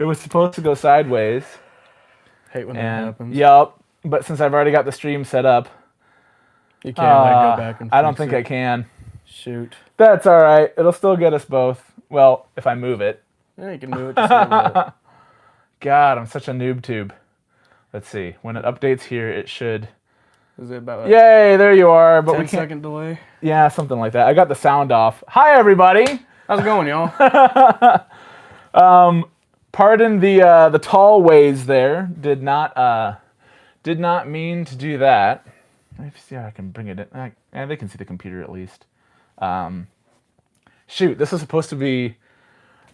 It was supposed to go sideways. Hate when that happens. Yep. But since I've already got the stream set up, You can't go back and I don't fix think it. I can. Shoot. That's all right. It'll still get us both. Well, if I move it. Yeah, you can move it just a little bit. God, I'm such a noob tube. Let's see. When it updates here, it should. Is it about Yay, there you are. But 10-second delay? Yeah, something like that. I got the sound off. Hi, everybody. How's it going, y'all? Pardon the tall ways there. Did not mean to do that. Let me see how I can bring it in. They can see the computer at least. Shoot, this is supposed to be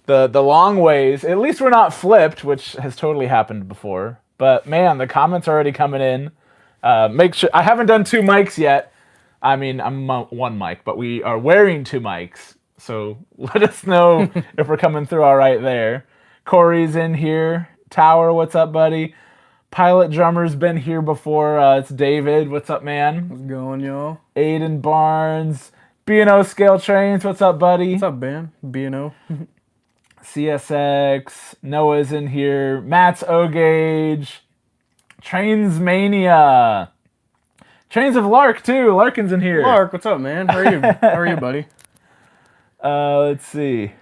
the long ways. At least we're not flipped, which has totally happened before. But man, the comments are already coming in. Make sure I haven't done 2 mics yet. I mean, I'm 1 mic, but we are wearing 2 mics. So let us know if we're coming through all right there. Corey's in here. Tower, what's up, buddy? Pilot Drummer's been here before. It's David. What's up, man? How's it going, y'all? Aiden Barnes. B&O Scale Trains. What's up, buddy? What's up, Ben? B&O. CSX. Noah's in here. Matt's O-Gauge. Trains Mania. Trains of Lark, too. Larkin's in here. Lark, what's up, man? How are you? How are you, buddy? Let's see.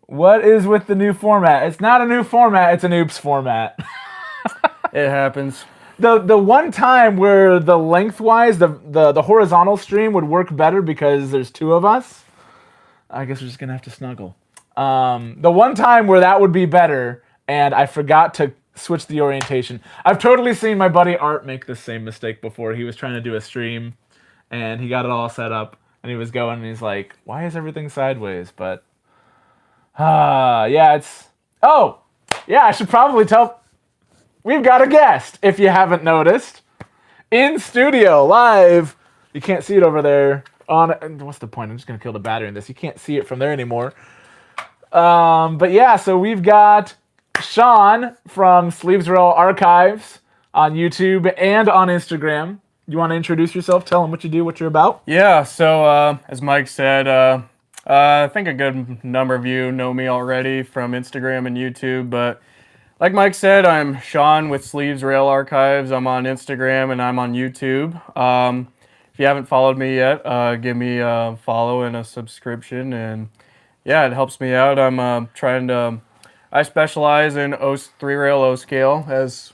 What is with the new format? It's not a new format. It's an oops format. It happens. The one time where the lengthwise, the horizontal stream would work better because there's 2 of us. I guess we're just going to have to snuggle. The one time where that would be better, and I forgot to switch the orientation. I've totally seen my buddy Art make the same mistake before. He was trying to do a stream, and he got it all set up, and he was going, and he's like, why is everything sideways? But, yeah, it's... Oh, yeah, I should probably tell... We've got a guest, if you haven't noticed. In studio, live. You can't see it over there. What's the point? I'm just going to kill the battery in this. You can't see it from there anymore. But yeah, so we've got Sean from Sleeves Rail Archives on YouTube and on Instagram. You want to introduce yourself? Tell them what you do, what you're about. Yeah, so as Mike said, I think a good number of you know me already from Instagram and YouTube, but like Mike said, I'm Sean with Sleeves Rail Archives. I'm on Instagram and I'm on YouTube. If you haven't followed me yet, give me a follow and a subscription, and yeah, it helps me out. I'm I specialize in 3-rail O-scale, as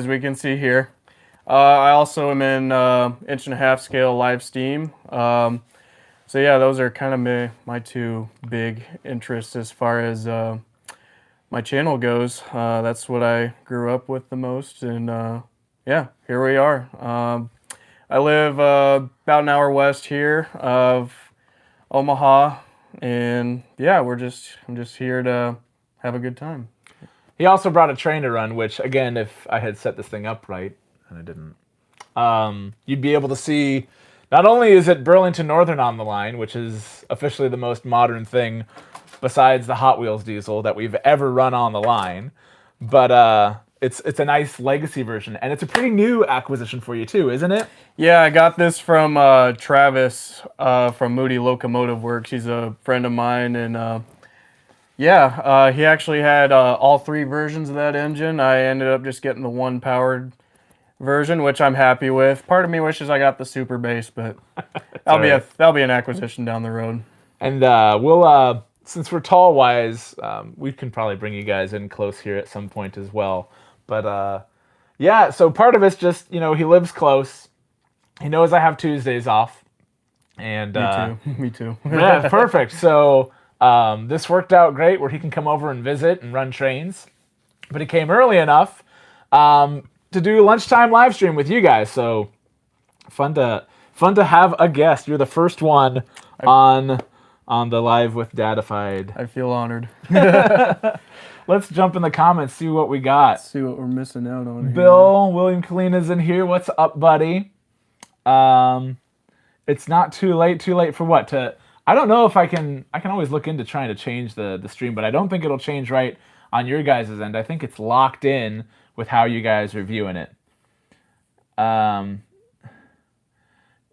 we can see here. I also am in 1.5" scale live steam. So yeah, those are kind of my 2 big interests as far as my channel goes. That's what I grew up with the most, and yeah, here we are. I live about an hour west here of Omaha, and yeah, I'm just here to have a good time. He also brought a train to run, which again, if I had set this thing up right, and I didn't, you'd be able to see. Not only is it Burlington Northern on the line, which is officially the most modern thing besides the Hot Wheels diesel that we've ever run on the line, but it's a nice legacy version, and it's a pretty new acquisition for you too, isn't it? Yeah, I got this from Travis from Moody Locomotive Works. He's a friend of mine, and yeah, he actually had all 3 versions of that engine. I ended up just getting the 1 powered version, which I'm happy with. Part of me wishes I got the super bass, but that'll be an acquisition down the road. And we'll since we're tall wise, we can probably bring you guys in close here at some point as well. But yeah, so part of it's just, he lives close. He knows I have Tuesdays off. And Me too. yeah, perfect. So this worked out great where he can come over and visit and run trains. But he came early enough to do lunchtime live stream with you guys. So fun to have a guest. You're the first one on the Live with Dadified. I feel honored. Let's jump in the comments, see what we got. Let's see what we're missing out on. Bill, William Kalina's in here. What's up, buddy? It's not too late. Too late for what? I don't know if I can always look into trying to change the stream, but I don't think it'll change right on your guys' end. I think it's locked in with how you guys are viewing it.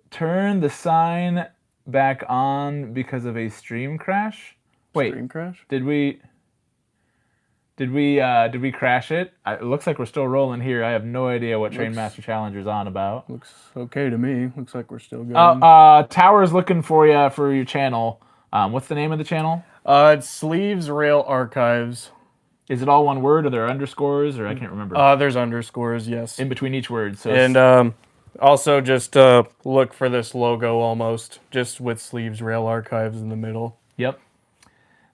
Turn the sign back on because of a stream crash? Wait, Stream crash? did we... Did we crash it? It looks like we're still rolling here. I have no idea what Trainmaster Challenger's on about. Looks okay to me. Looks like we're still going. Tower's looking for you for your channel. What's the name of the channel? It's Sleeves Rail Archives. Is it all one word, or there are underscores, or I can't remember? There's underscores, yes. In between each word. So And also just look for this logo almost, just with Sleeves Rail Archives in the middle. Yep.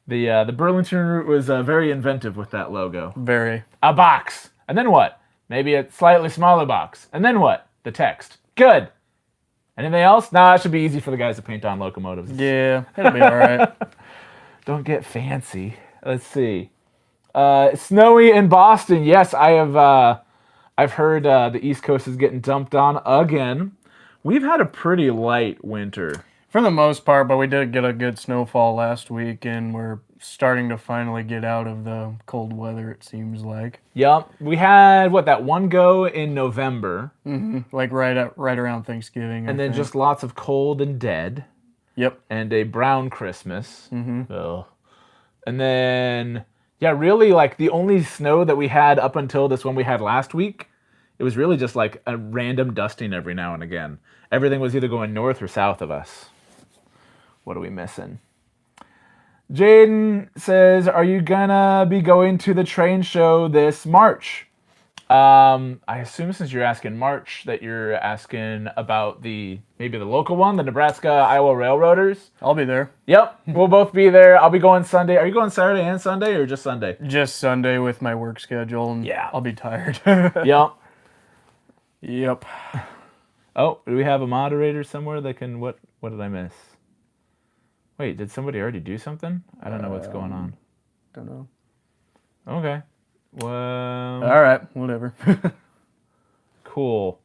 The Burlington route was very inventive with that logo. Very. A box. And then what? Maybe a slightly smaller box. And then what? The text. Good. Anything else? Nah, it should be easy for the guys to paint on locomotives. Yeah, it'll be all right. Don't get fancy. Let's see. Snowy in Boston. Yes, I've heard the East Coast is getting dumped on again. We've had a pretty light winter. For the most part, but we did get a good snowfall last week, and we're starting to finally get out of the cold weather, it seems like. Yep. We had, that one go in November. Mm-hmm. Like right around Thanksgiving. And then just lots of cold and dead. Yep. And a brown Christmas. Mm-hmm. Ugh. And then, yeah, really, like, the only snow that we had up until this one we had last week, it was really just like a random dusting every now and again. Everything was either going north or south of us. What are we missing? Jaden says, are you gonna be going to the train show this March? I assume since you're asking March that you're asking about maybe the local one, the Nebraska Iowa Railroaders. I'll be there. Yep, we'll both be there. I'll be going Sunday. Are you going Saturday and Sunday, or just Sunday? Just Sunday with my work schedule, and yeah, I'll be tired. Yep. Yep. Oh, do we have a moderator somewhere that can, what did I miss? Wait, did somebody already do something? I don't know what's going on. Don't know. Okay. Well. All right, whatever. Cool.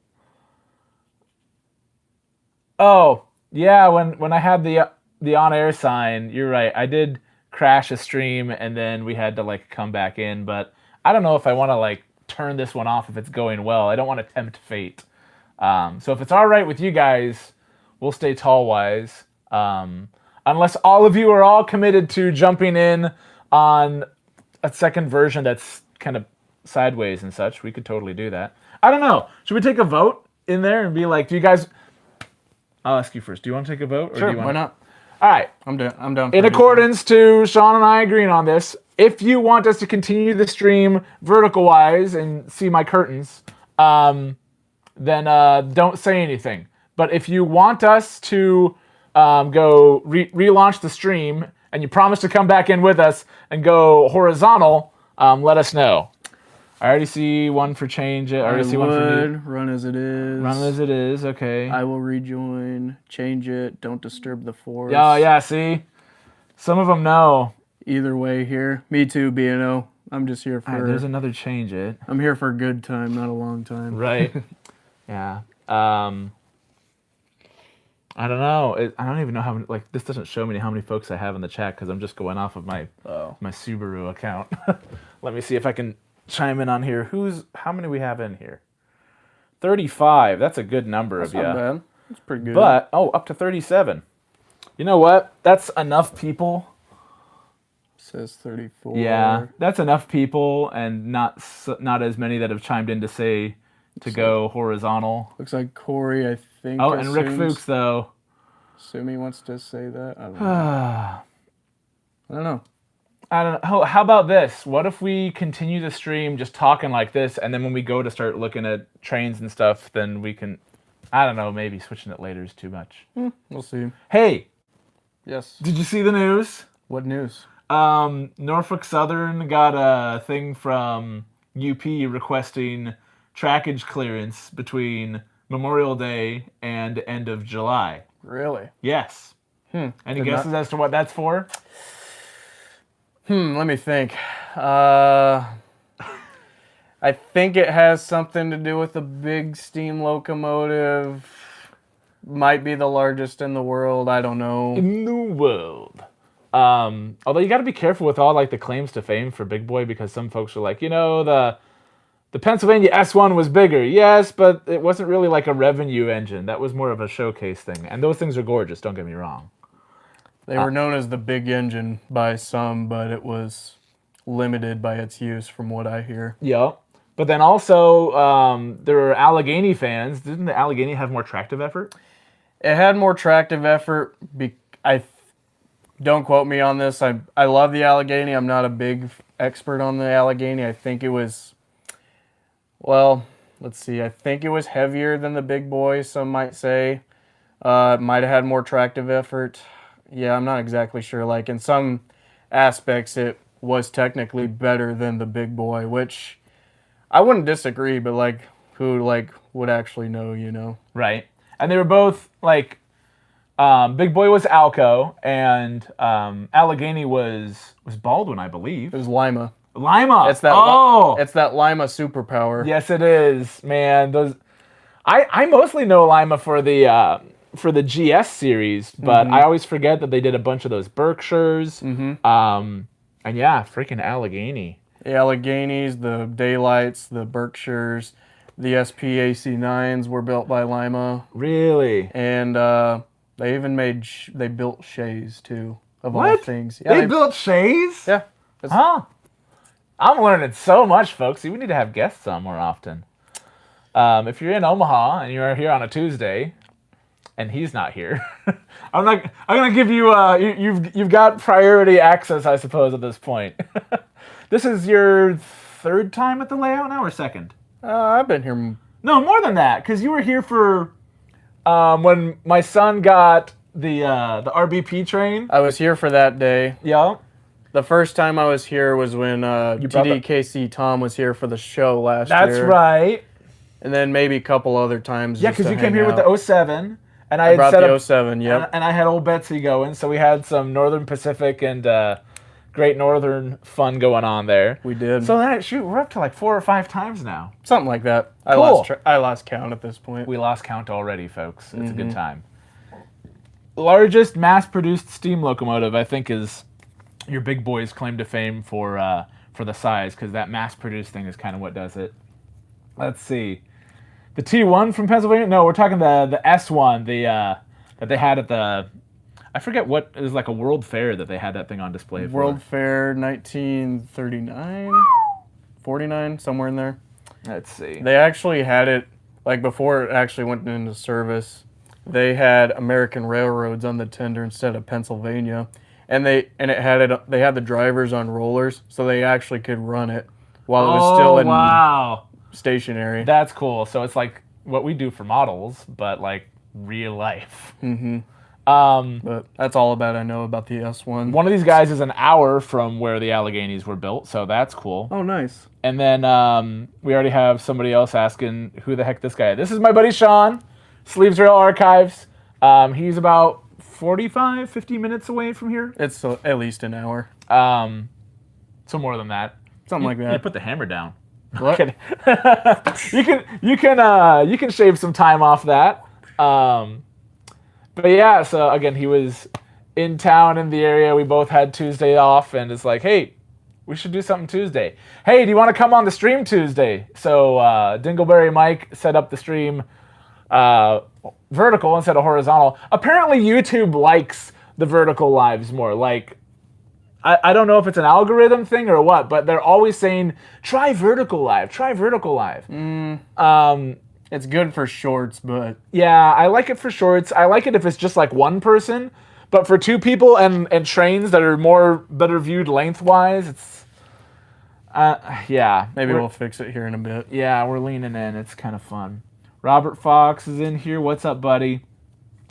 Oh, yeah, when I had the on-air sign, you're right. I did crash a stream, and then we had to, like, come back in, but I don't know if I want to, like, turn this one off if it's going well. I don't want to tempt fate. So if it's all right with you guys, we'll stay tall-wise. Unless all of you are all committed to jumping in on a second version that's kind of sideways and such, we could totally do that. I don't know. Should we take a vote in there and be like, do you guys... I'll ask you first. Do you want to take a vote? Or Sure, do you want why not? All right. I'm down. In accordance to Sean and I agreeing on this, if you want us to continue the stream vertical-wise and see my curtains, then don't say anything. But if you want us to go relaunch the stream and you promise to come back in with us and go horizontal, let us know. I already see one for change it. I already see one for new. Run as it is. Run as it is, okay. I will rejoin. Change it. Don't disturb the force. Yeah, see? Some of them know. Either way here. Me too, B&O. I'm just here for... All right, there's another change it. I'm here for a good time, not a long time. Right. Yeah. I don't know. I don't even know how many... Like, this doesn't show me how many folks I have in the chat because I'm just going off of my Subaru account. Let me see if I can chime in on here. How many we have in here? 35. That's a good number of you. That's not bad. That's pretty good. But, up to 37. You know what? That's enough people. Says 34. Yeah, that's enough people, and not as many that have chimed in to say to go horizontal. Looks like Corey, I think. Oh, and Rick Fuchs, though. Assume he wants to say that. I don't know. How about this? What if we continue the stream just talking like this, and then when we go to start looking at trains and stuff, then we can, I don't know, maybe switching it later is too much. We'll see. Hey. Yes. Did you see the news? What news? Norfolk Southern got a thing from UP requesting trackage clearance between Memorial Day and end of July. Really? Yes. Any guesses as to what that's for? Let me think. I think it has something to do with a big steam locomotive. Might be the largest in the world. I don't know. In the world. Although you got to be careful with all like the claims to fame for Big Boy, because some folks are like, the Pennsylvania S1 was bigger. Yes, but it wasn't really like a revenue engine. That was more of a showcase thing. And those things are gorgeous, don't get me wrong. They were known as the big engine by some, but it was limited by its use, from what I hear. Yep. But then also, there were Allegheny fans. Didn't the Allegheny have more tractive effort? It had more tractive effort. Don't quote me on this. I love the Allegheny. I'm not a big expert on the Allegheny. I think it was, well, let's see. I think it was heavier than the big boy, some might say. It might have had more tractive effort. Yeah, I'm not exactly sure. Like, in some aspects, it was technically better than the big boy, which I wouldn't disagree, but, like, who, like, would actually know, you know? Right. And they were both, like, Big Boy was Alco, and Allegheny was Baldwin, I believe. It was Lima. Lima. It's that. It's that Lima superpower. Yes, it is, man. Those. I mostly know Lima for the GS series, but I always forget that they did a bunch of those Berkshires. And yeah, freaking Allegheny. The Alleghenies, the Daylights, the Berkshires, the SPAC9s were built by Lima. Really? And they even they built Shays too, of What? all things. Yeah, they built Shays? Yeah. Huh. I'm learning so much, folks. We need to have guests on more often. If you're in Omaha and you're here on a Tuesday, and he's not here, I'm gonna give you you've got priority access, I suppose, at this point. This is your third time at the layout now, or second? I've been here. No, more than that, because you were here for when my son got the RBP train. I was here for that day. Yeah. The first time I was here was when TDKC Tom was here for the show last year. That's right. And then maybe a couple other times. Yeah, because you came here with the 07. And I had brought set the up, 07, yep. And I had old Betsy going, so we had some Northern Pacific and Great Northern fun going on there. We did. So we're up to like 4 or 5 times now. Something like that. Cool. I lost count at this point. We lost count already, folks. It's a good time. Largest mass-produced steam locomotive, I think, is your big boy's claim to fame for the size, because that mass-produced thing is kind of what does it. Let's see. The T1 from Pennsylvania? No, we're talking the S1, that they had at the, I forget what, it was like a World Fair that they had that thing on display for. World Fair 1939, 49, somewhere in there. Let's see. They actually had it, like before it actually went into service, they had American Railroads on the tender instead of Pennsylvania. And they had the drivers on rollers, so they actually could run it while it was still in stationary. That's cool. So it's like what we do for models, but like real life. But that's all I know about the S1. One of these guys is an hour from where the Alleghenies were built, so that's cool. Oh, nice. And then we already have somebody else asking who the heck this guy is. This is my buddy Sean, Sleeves Rail Archives. He's about 45, 50 minutes away from here. It's at least an hour. So more than that. Something like that. You put the hammer down. What? you can shave some time off that. But yeah, so again, he was in town in the area. We both had Tuesday off, and it's like, hey, we should do something Tuesday. Hey, do you want to come on the stream Tuesday? So Dingleberry Mike set up the stream vertical instead of horizontal. Apparently YouTube likes the vertical lives more. Like, I don't know if it's an algorithm thing or what, but they're always saying, try vertical live, try vertical live. It's good for shorts, but... Yeah, I like it for shorts. I like it if it's just like one person, but for 2 people and trains that are better viewed lengthwise, it's... yeah. Maybe we'll fix it here in a bit. Yeah, we're leaning in. It's kind of fun. Robert Fox is in here. What's up, buddy?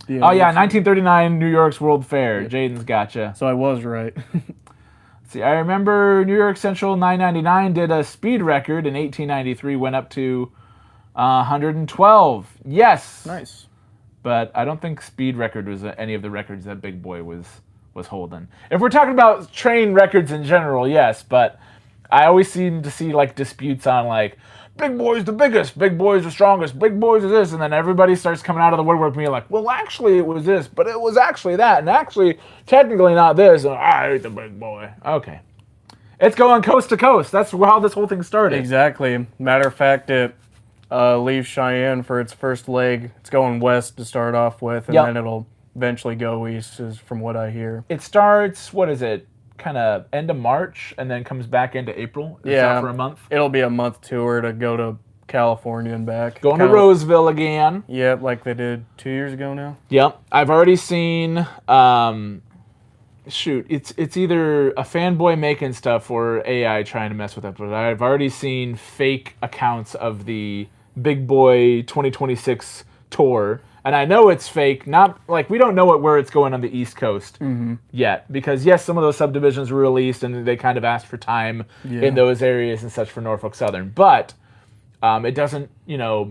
Oh, yeah, 1939 New York's World Fair. Yeah. Jaden's gotcha. So I was right. See, I remember New York Central 999 did a speed record in 1893, went up to 112. Yes. Nice. But I don't think speed record was any of the records that Big Boy was holding. If we're talking about train records in general, yes, but I always seem to see like disputes on like, Big Boy's the biggest, Big Boy's the strongest, Big Boy's is this, and then everybody starts coming out of the woodwork being like, well, actually it was this, but it was actually that, and actually technically not this, and I hate the Big Boy. Okay. It's going coast to coast. That's how this whole thing started. Exactly. Matter of fact, it leaves Cheyenne for its first leg. It's going west to start off with, and then it'll eventually go east, is from what I hear. It starts, what is it, kind of end of March and then comes back into April. It's Yeah. out for a month. It'll be a month tour to go to California and back. Going to Roseville again. Yeah, like they did 2 years ago now. Yep. I've already seen, it's either a fanboy making stuff or AI trying to mess with it, but I've already seen fake accounts of the Big Boy 2026 tour. And I know it's fake, not like we don't know where it's going on the East Coast yet. Because yes, some of those subdivisions were released and they kind of asked for time in those areas and such for Norfolk Southern. But it doesn't,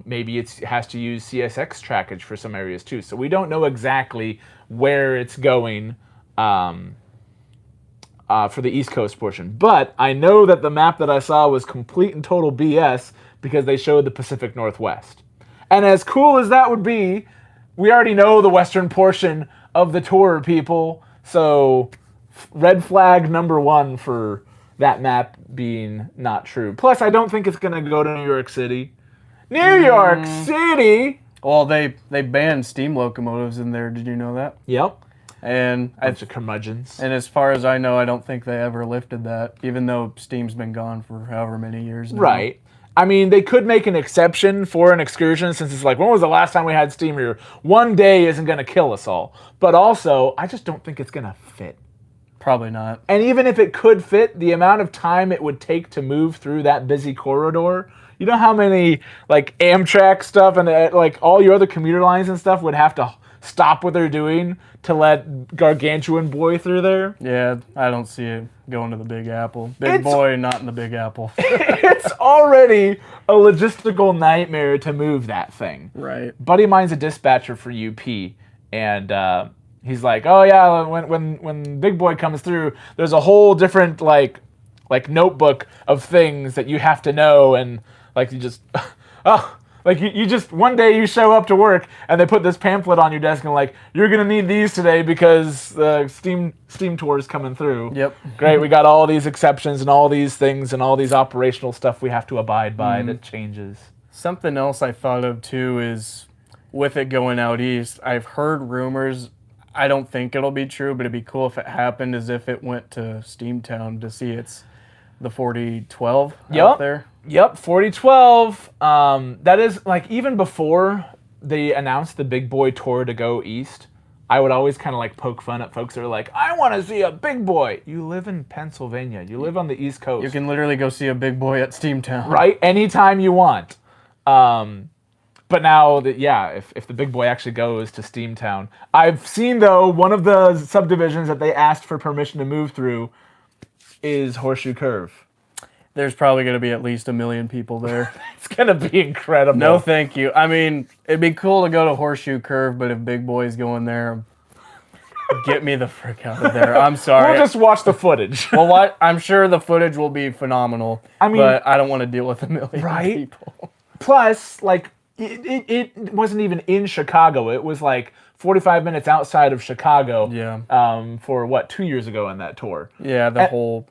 maybe it has to use CSX trackage for some areas too. So we don't know exactly where it's going for the East Coast portion. But I know that the map that I saw was complete and total BS because they showed the Pacific Northwest. And as cool as that would be, we already know the western portion of the tour, people. So red flag number 1 for that map being not true. Plus, I don't think it's going to go to New York City. New York City? Well, they banned steam locomotives in there. Did you know that? Yep. And Bunch of curmudgeons. And as far as I know, I don't think they ever lifted that, even though steam's been gone for however many years now. Right. I mean, they could make an exception for an excursion since it's like, when was the last time we had steam here? One day isn't going to kill us all. But also, I just don't think it's going to fit. Probably not. And even if it could fit, the amount of time it would take to move through that busy corridor, you know how many like Amtrak stuff and like all your other commuter lines and stuff would have to stop what they're doing to let Gargantuan Boy through there? Yeah, I don't see it going to the Big Apple. Big Boy, not in the Big Apple. It's already a logistical nightmare to move that thing. Right. Buddy of mine's a dispatcher for UP, and he's like, oh yeah, when Big Boy comes through, there's a whole different like notebook of things that you have to know, and like you just you just one day you show up to work and they put this pamphlet on your desk and like, you're gonna need these today because the steam tour is coming through. Yep. Great, we got all these exceptions and all these things and all these operational stuff we have to abide by that changes. Something else I thought of too is with it going out east, I've heard rumors. I don't think it'll be true, but it'd be cool if it happened as if it went to Steamtown to see the 4012 out there. Yep, 4012. That is like even before they announced the Big Boy tour to go east, I would always kind of like poke fun at folks that are like, I want to see a Big Boy. You live in Pennsylvania. You live on the East Coast. You can literally go see a Big Boy at Steamtown. Right? Anytime you want. But now, if the Big Boy actually goes to Steamtown, I've seen though one of the subdivisions that they asked for permission to move through is Horseshoe Curve. There's probably going to be at least 1 million people there. It's going to be incredible. No, thank you. I mean, it'd be cool to go to Horseshoe Curve, but if Big Boy's going there, get me the frick out of there. I'm sorry. We'll just watch the footage. Well, what? I'm sure the footage will be phenomenal. I mean, but I don't want to deal with 1 million people. Plus, like, it wasn't even in Chicago. It was like 45 minutes outside of Chicago. Yeah. For what, 2 years ago on that tour. Yeah, that whole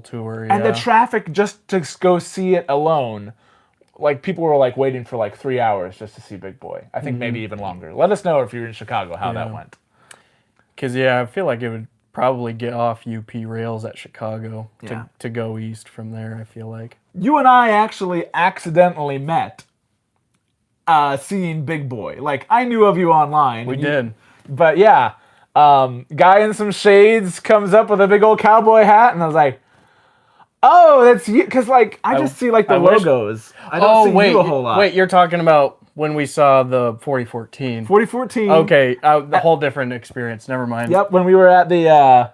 tour. Yeah. And the traffic just to go see it alone, like people were like waiting for like 3 hours just to see Big Boy. I think maybe even longer. Let us know if you're in Chicago how that went. Because I feel like it would probably get off UP rails at Chicago to go east from there. I feel like you and I actually accidentally met. Seeing Big Boy. Like, I knew of you online. We did. But yeah, guy in some shades comes up with a big old cowboy hat, and I was like, oh, that's you. Because, like, I just see, like, the logos. I don't see you a whole lot. Wait, you're talking about when we saw the 4014. 4014. Okay, the whole different experience. Never mind. Yep, when we were at the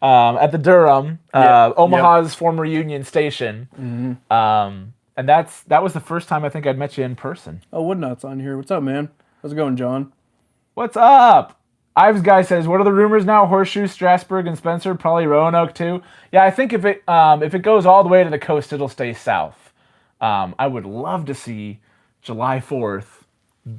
Durham, Omaha's former Union Station. Mm-hmm. And that was the first time I think I'd met you in person. Oh, Woodnot's on here. What's up, man? How's it going, John? What's up? Ives Guy says, what are the rumors now? Horseshoe, Strasburg, and Spencer, probably Roanoke too. Yeah, I think if it goes all the way to the coast, it'll stay south. I would love to see July 4th,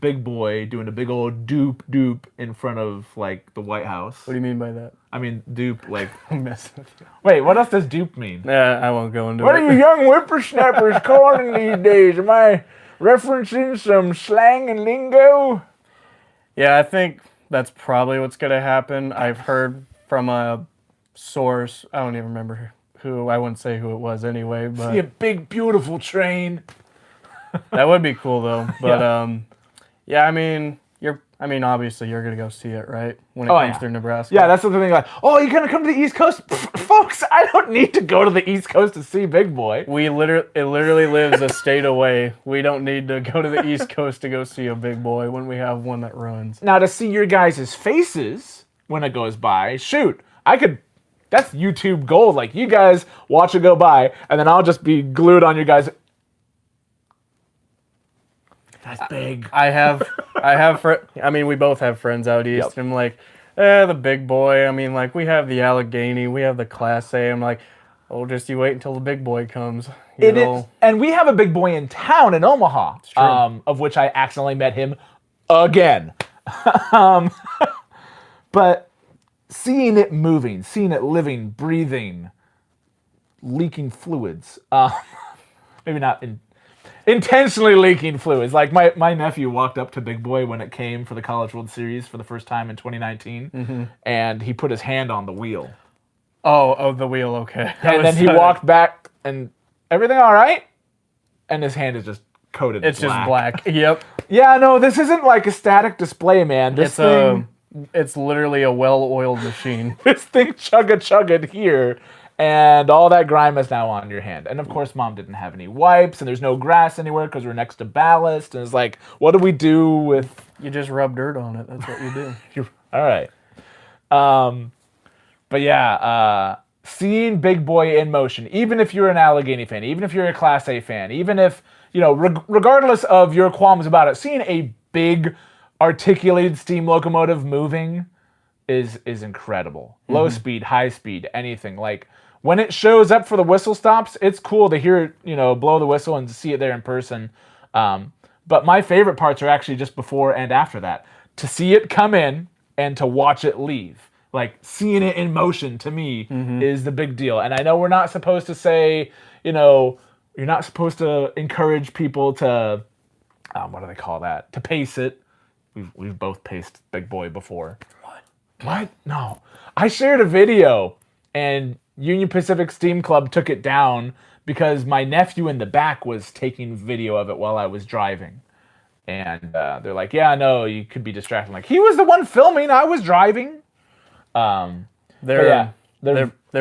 Big Boy doing a big old doop in front of like the White House. What do you mean by that? I mean dupe like. I'm messing with you. Wait, what else does dupe mean? Yeah, I won't go into what it. What are you young whippersnappers calling these days? Am I referencing some slang and lingo? Yeah, I think that's probably what's going to happen. I've heard from a source. I don't even remember who. I wouldn't say who it was anyway, but See a big, beautiful train. that would be cool though. But Yeah. yeah, I mean, obviously you're gonna go see it, right? When it Oh, comes yeah. through Nebraska. Yeah, that's the thing. Like, oh, you're gonna come to the East Coast, folks? I don't need to go to the East Coast to see Big Boy. It literally lives a state away. We don't need to go to the East Coast to go see a big boy when we have one that runs. Now, to see your guys' faces when it goes by, shoot, I could. That's YouTube gold. Like, you guys watch it go by, and then I'll just be glued on your guys. That's big. I mean, we both have friends out east. Yep. And I'm like, the big boy. I mean, like, we have the Allegheny, we have the Class A. I'm like, oh, just you wait until the big boy comes. You It know? is, and we have a big boy in town in Omaha, true. of which I accidentally met him again. But seeing it moving, seeing it living, breathing, leaking fluids, maybe not intentionally leaking fluids. Like my nephew walked up to Big Boy when it came for the College World Series for the first time in 2019, and he put his hand on the wheel. Oh, the wheel, okay. And then he walked back, and everything all right? And his hand is just coated It's black. just black. Yep. Yeah, no, this isn't like a static display, man. This thing, It's literally a well-oiled machine. this thing chugga here, and all that grime is now on your hand. And of course, Mom didn't have any wipes, and there's no grass anywhere because we're next to ballast. And it's like, what do we do with? You just rub dirt on it. That's what you do. All right. But yeah, seeing Big Boy in motion, even if you're an Allegheny fan, even if you're a Class A fan, even if, you know, regardless of your qualms about it, seeing a big articulated steam locomotive moving is incredible. Low speed, high speed, anything. Like, when it shows up for the whistle stops, it's cool to hear it, you know, blow the whistle and see it there in person. But my favorite parts are actually just before and after that. To see it come in and to watch it leave. Like, seeing it in motion, to me, is the big deal. And I know we're not supposed to say, you know, you're not supposed to encourage people to, what do they call that? To pace it. We've both paced Big Boy before. What? No. I shared a video, and Union Pacific Steam Club took it down because my nephew in the back was taking video of it while I was driving. And they're like, yeah, no, you could be distracted. I'm like, he was the one filming, I was driving. They're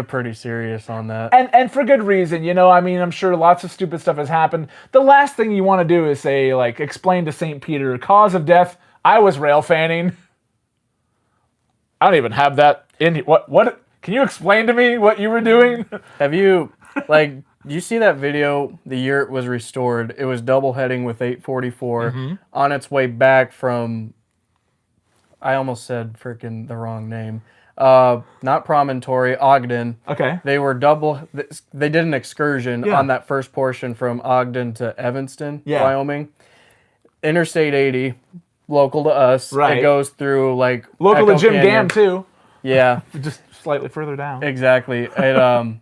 pretty serious on that. And for good reason, you know. I mean, I'm sure lots of stupid stuff has happened. The last thing you want to do is say, like, explain to St. Peter, cause of death, I was rail fanning. I don't even have that in. What? Can you explain to me what you were doing? Have you, like, you see that video the year it was restored? It was double heading with 844 on its way back from, I almost said freaking the wrong name. Not Promontory, Ogden. Okay. They did an excursion on that first portion from Ogden to Evanston, Wyoming. Interstate 80, local to us. Right. It goes through, like, Local to Echo Jim Canyon. Gam, too. Yeah. Just slightly further down. Exactly. It,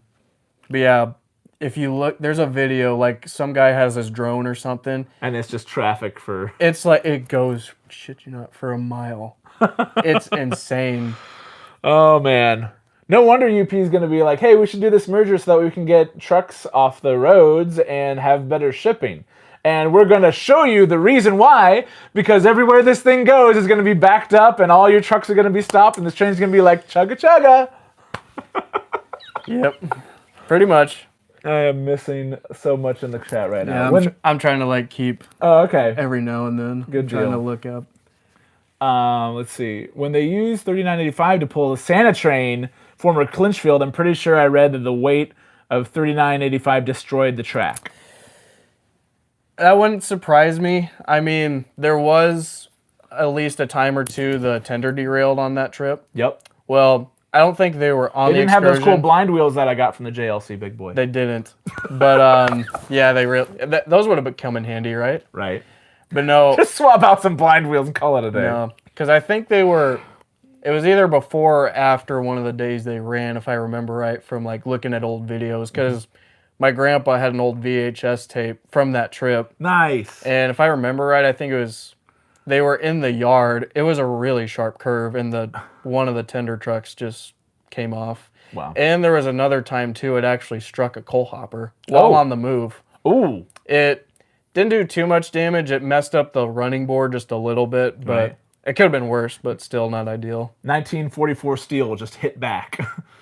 but yeah, if you look, there's a video, like, some guy has his drone or something. And it's just traffic for... It's like, it goes, shit you not, for a mile. It's insane. Oh, man. No wonder UP is going to be like, hey, we should do this merger so that we can get trucks off the roads and have better shipping. And we're going to show you the reason why, because everywhere this thing goes is going to be backed up and all your trucks are going to be stopped and this train's going to be like, chugga chugga. Yep. Pretty much. I am missing so much in the chat right now. Yeah, I'm trying to, like, keep okay. every now and then. Good trying deal. to look up. Let's see. When they used 3985 to pull the Santa train, former Clinchfield, I'm pretty sure I read that the weight of 3985 destroyed the track. That wouldn't surprise me. I mean, there was at least a time or two the tender derailed on that trip. Yep. Well, I don't think they were on They the didn't have those cool excursion. blind wheels that I got from the JLC Big Boy. They didn't. But, yeah, those would have come in handy, right? Right. But no. Just swap out some blind wheels and call it a day. No. Because I think it was either before or after one of the days they ran, if I remember right, from, like, looking at old videos. Because my grandpa had an old VHS tape from that trip. Nice. And if I remember right, I think they were in the yard. It was a really sharp curve, and one of the tender trucks just came off. Wow. And there was another time, too, it actually struck a coal hopper while on the move. Ooh. It didn't do too much damage. It messed up the running board just a little bit, but Right. it could have been worse, but still not ideal. 1944 steel just hit back.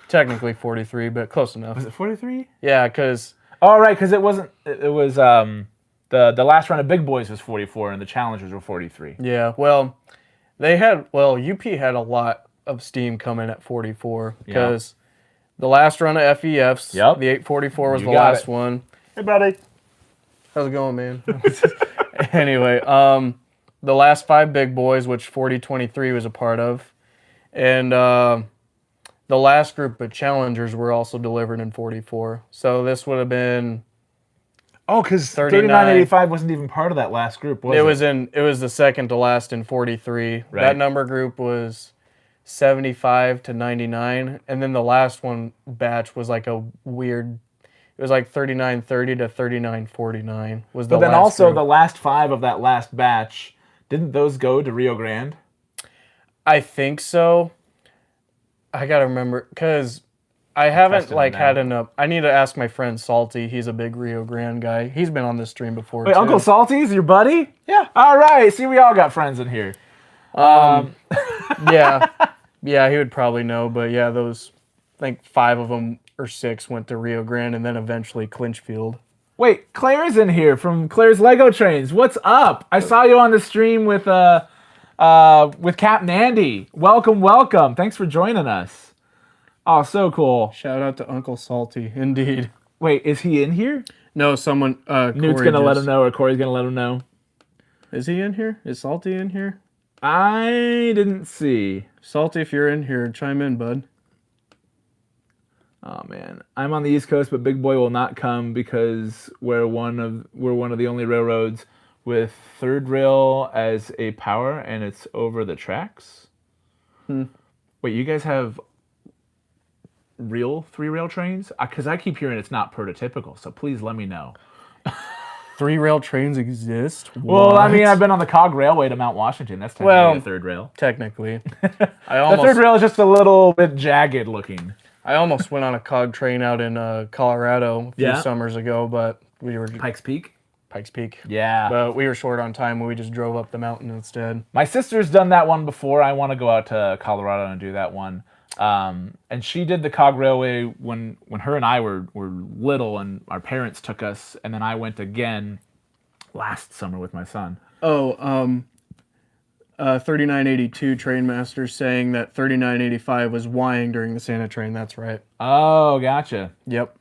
Technically 43, but close enough. Was it 43? Yeah, because... Oh, right, because it wasn't... It was... The last round of Big Boys was 44, and the Challengers were 43. Yeah, well, UP had a lot of steam coming at 44, because the last run of FEFs, the 844 was the last one. Hey, buddy. How's it going, man? Anyway, the last 5 Big Boys, which 4023 was a part of, and the last group of Challengers were also delivered in 44. So this would have been... Oh, because 3985 wasn't even part of that last group, was it? It was the second to last in 43. Right. That number group was 75 to 99, and then the last one batch was like a weird... It was like 3930 to 3949 was the last. But then also group. The last 5 of that last batch, didn't those go to Rio Grande? I think so. I gotta remember, because I haven't had enough. I need to ask my friend Salty. He's a big Rio Grande guy. He's been on this stream before. Wait, too. Uncle Salty's your buddy? Yeah. All right. See, we all got friends in here. Yeah, he would probably know. But yeah, those, I think 5 of them or 6 went to Rio Grande, and then eventually Clinchfield. Wait, Claire's in here from Claire's Lego Trains. What's up? I saw you on the stream with Captain Andy. Welcome, welcome. Thanks for joining us. Oh, so cool. Shout out to Uncle Salty, indeed. Wait, is he in here? No, someone... Newt's going to let him know, or Corey's going to let him know. Is he in here? Is Salty in here? I didn't see. Salty, if you're in here, chime in, bud. Oh, man. I'm on the East Coast, but Big Boy will not come because we're one of the only railroads with third rail as a power, and it's over the tracks. Wait, you guys have... real 3-rail trains? Because I keep hearing it's not prototypical, so please let me know. 3-rail trains exist? Well, I mean, I've been on the Cog Railway to Mount Washington. That's technically a third rail. Technically. The third rail is just a little bit jagged looking. I almost went on a Cog train out in Colorado a few summers ago, but we were... Pikes Peak? Pikes Peak. Yeah. But we were short on time, and we just drove up the mountain instead. My sister's done that one before. I want to go out to Colorado and do that one. And she did the Cog Railway when her and I were little, and our parents took us, and then I went again last summer with my son. 3982 Trainmaster saying that 3985 was Wying during the Santa train. That's right. Oh, gotcha. Yep.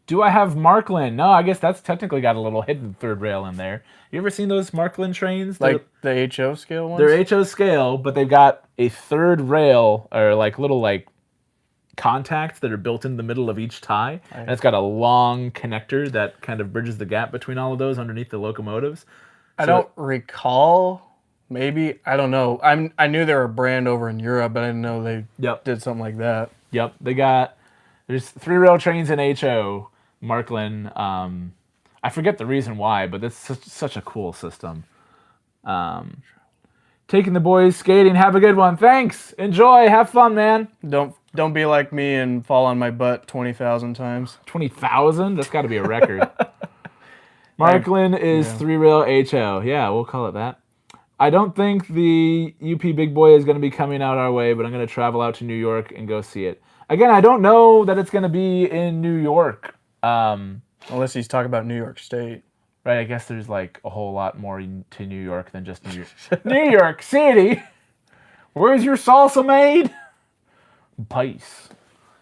Do I have Markland? No, I guess that's technically got a little hidden third rail in there. You ever seen those Markland trains? Like the HO scale ones? They're HO scale, but they've got a third rail, or like little like contacts that are built in the middle of each tie. And it's got a long connector that kind of bridges the gap between all of those underneath the locomotives. I don't recall. Maybe. I don't know. I knew they were a brand over in Europe, but I didn't know they did something like that. Yep. There's 3-rail trains in HO, Markland. I forget the reason why, but it's such a cool system. Taking the boys skating. Have a good one. Thanks. Enjoy. Have fun, man. Don't be like me and fall on my butt 20,000 times. 20,000? That's got to be a record. Markland is 3-rail HO. Yeah, we'll call it that. I don't think the UP Big Boy is going to be coming out our way, but I'm going to travel out to New York and go see it. Again, I don't know that it's going to be in New York. Unless he's talking about New York State. Right, I guess there's like a whole lot more to New York than just New York. New York City? Where's your salsa made? Pace.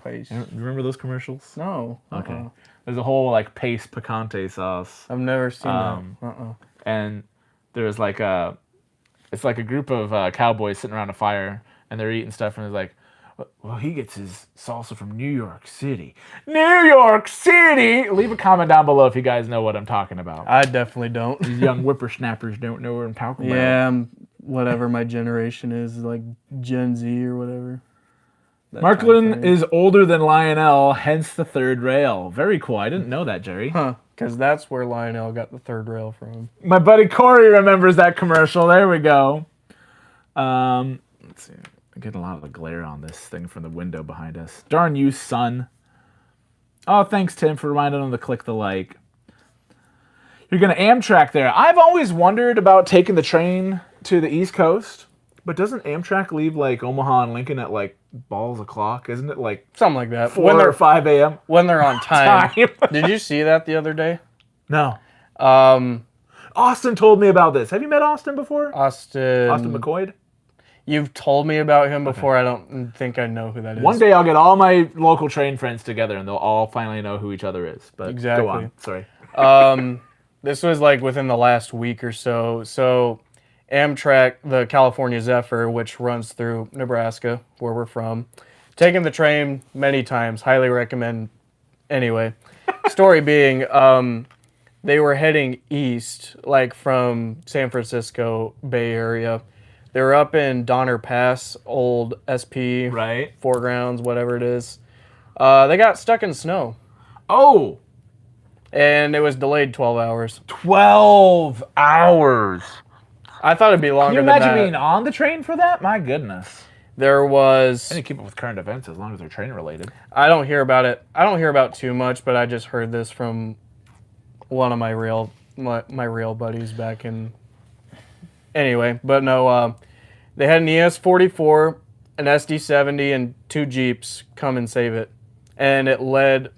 You remember those commercials? No. Okay. There's a whole like Pace picante sauce. I've never seen that. And there's like it's like a group of cowboys sitting around a fire, and they're eating stuff, and they're like, well, he gets his salsa from New York City. New York City! Leave a comment down below if you guys know what I'm talking about. I definitely don't. These young whippersnappers don't know what I'm talking about. Yeah, whatever my generation is, like Gen Z or whatever. Markland is older than Lionel, hence the third rail. Very cool. I didn't know that, Jerry. Huh. Because that's where Lionel got the third rail from. My buddy Corey remembers that commercial. There we go. Let's see. I'm getting a lot of the glare on this thing from the window behind us. Darn you, son. Oh, thanks, Tim, for reminding them to click the like. You're going to Amtrak there. I've always wondered about taking the train to the East Coast, but doesn't Amtrak leave like Omaha and Lincoln at like balls o'clock? Isn't it like something like that? 4 or 5 a.m.? When they're on time. Did you see that the other day? No. Um, Austin told me about this. Have you met Austin before? Austin McCoy? You've told me about him before. Okay. I don't think I know who that is. One day I'll get all my local train friends together and they'll all finally know who each other is. But exactly. Go on. Sorry. This was like within the last week or so. So Amtrak, the California Zephyr, which runs through Nebraska, where we're from, taken the train many times. Highly recommend. Anyway, story being, they were heading east, like from San Francisco Bay Area. They were up in Donner Pass, old SP, right? Foregrounds, whatever it is. They got stuck in snow. Oh! And it was delayed 12 hours. 12 hours! I thought it'd be longer than that. Can you imagine being on the train for that? My goodness. There was... I need to keep up with current events as long as they're train related. I don't hear about it. I don't hear about too much, but I just heard this from one of my rail buddies back in... Anyway, but no, they had an ES-44, an SD-70, and 2 Jeeps come and save it. And it led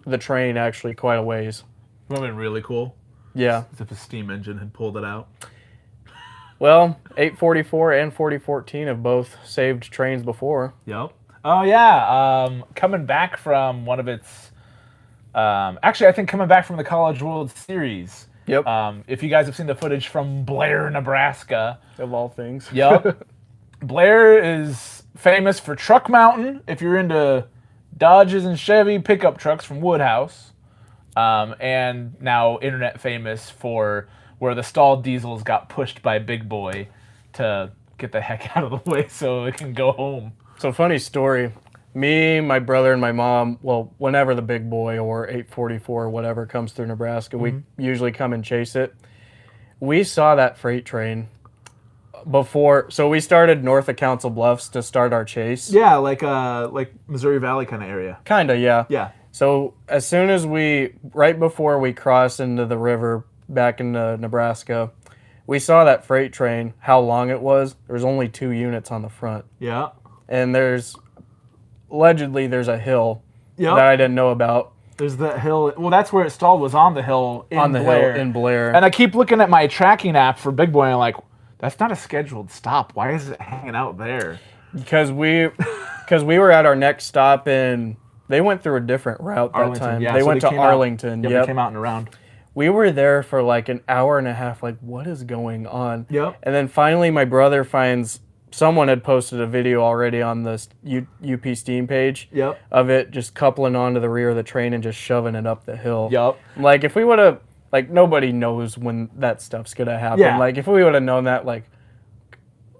the train actually quite a ways. Would have been really cool. Yeah. As if a steam engine had pulled it out. Well, 844 and 4014 have both saved trains before. Yep. Oh, yeah. Coming back from one of its... actually, I think coming back from the College World Series... Yep. If you guys have seen the footage from Blair, Nebraska. Of all things. Yep. Blair is famous for Truck Mountain, if you're into Dodges and Chevy pickup trucks from Woodhouse. And now internet famous for where the stalled diesels got pushed by Big Boy to get the heck out of the way so it can go home. So funny story. Me, my brother, and my mom, well, whenever the Big Boy or 844 or whatever comes through Nebraska, we usually come and chase it. We saw that freight train before, so we started north of Council Bluffs to start our chase. Yeah, like Missouri Valley kind of area. Kind of, yeah. Yeah. So as soon as right before we crossed into the river back into Nebraska, we saw that freight train, how long it was. There was only 2 units on the front. Yeah. And allegedly there's a hill that I didn't know about. There's that hill. Well, that's where it stalled, was on the hill in Blair. Hill in Blair. And I keep looking at my tracking app for Big Boy and I'm like, that's not a scheduled stop. Why is it hanging out there? Because we were at our next stop and they went through a different route that time. Yeah, they went to Arlington. They came out and around. We were there for like an hour and a half, like, what is going on? Yep. And then finally my brother finds... Someone had posted a video already on the UP Steam page of it just coupling onto the rear of the train and just shoving it up the hill. Yep. Like, if we would have, like, nobody knows when that stuff's going to happen. Yeah. Like, if we would have known that, like,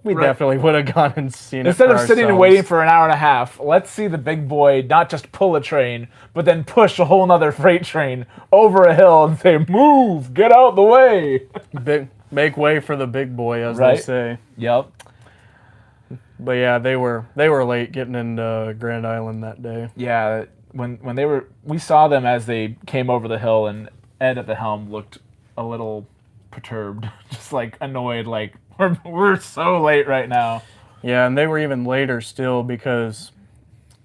we definitely would have gone and seen it Instead for of sitting and ourselves. waiting for an hour and a half, let's see the Big Boy not just pull a train, but then push a whole nother freight train over a hill and say, move, get out the way. Make way for the Big Boy, as they say. Yep. But yeah, they were late getting into Grand Island that day. Yeah, when we saw them as they came over the hill, and Ed at the helm looked a little perturbed, just like annoyed, like we're so late right now. Yeah, and they were even later still because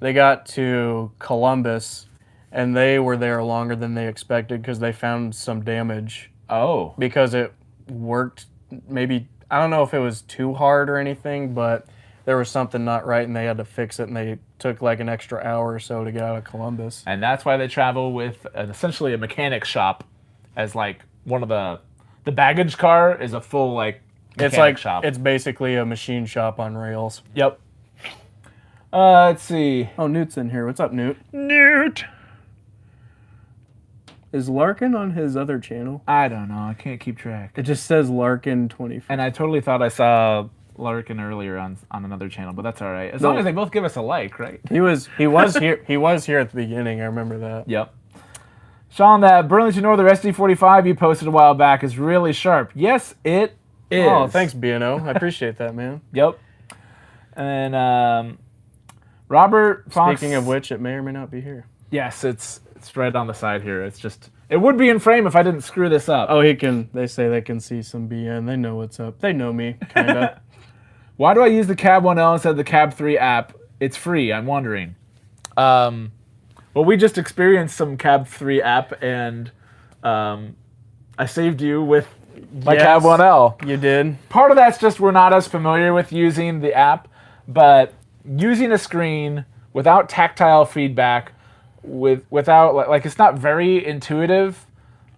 they got to Columbus and they were there longer than they expected because they found some damage. Oh. Because it worked maybe, I don't know if it was too hard or anything, but there was something not right and they had to fix it, and they took like an extra hour or so to get out of Columbus. And that's why they travel with essentially a mechanic shop as like one of the baggage car is a full like mechanic shop. It's basically a machine shop on rails. Yep. Let's see. Oh, Newt's in here. What's up, Newt? Newt. Is Larkin on his other channel? I don't know. I can't keep track. It just says Larkin 24. And I totally thought I saw Larkin earlier on another channel, but that's all right. As long as they both give us a like, right? He was here. He was here at the beginning. I remember that. Yep. Sean, that Burlington Northern SD45 you posted a while back is really sharp. Yes, it is. Oh, thanks, BNO. I appreciate that, man. Yep. And then Robert Fox. Speaking of which, it may or may not be here. Yes, it's right on the side here. It's just, it would be in frame if I didn't screw this up. Oh, he can. They say they can see some BN. They know what's up. They know me, kinda. Why do I use the Cab 1L instead of the Cab 3 app? It's free, I'm wondering. Well, we just experienced some Cab 3 app, and I saved you with my Cab 1L. You did. Part of that's just we're not as familiar with using the app, but using a screen without tactile feedback, without, like, it's not very intuitive.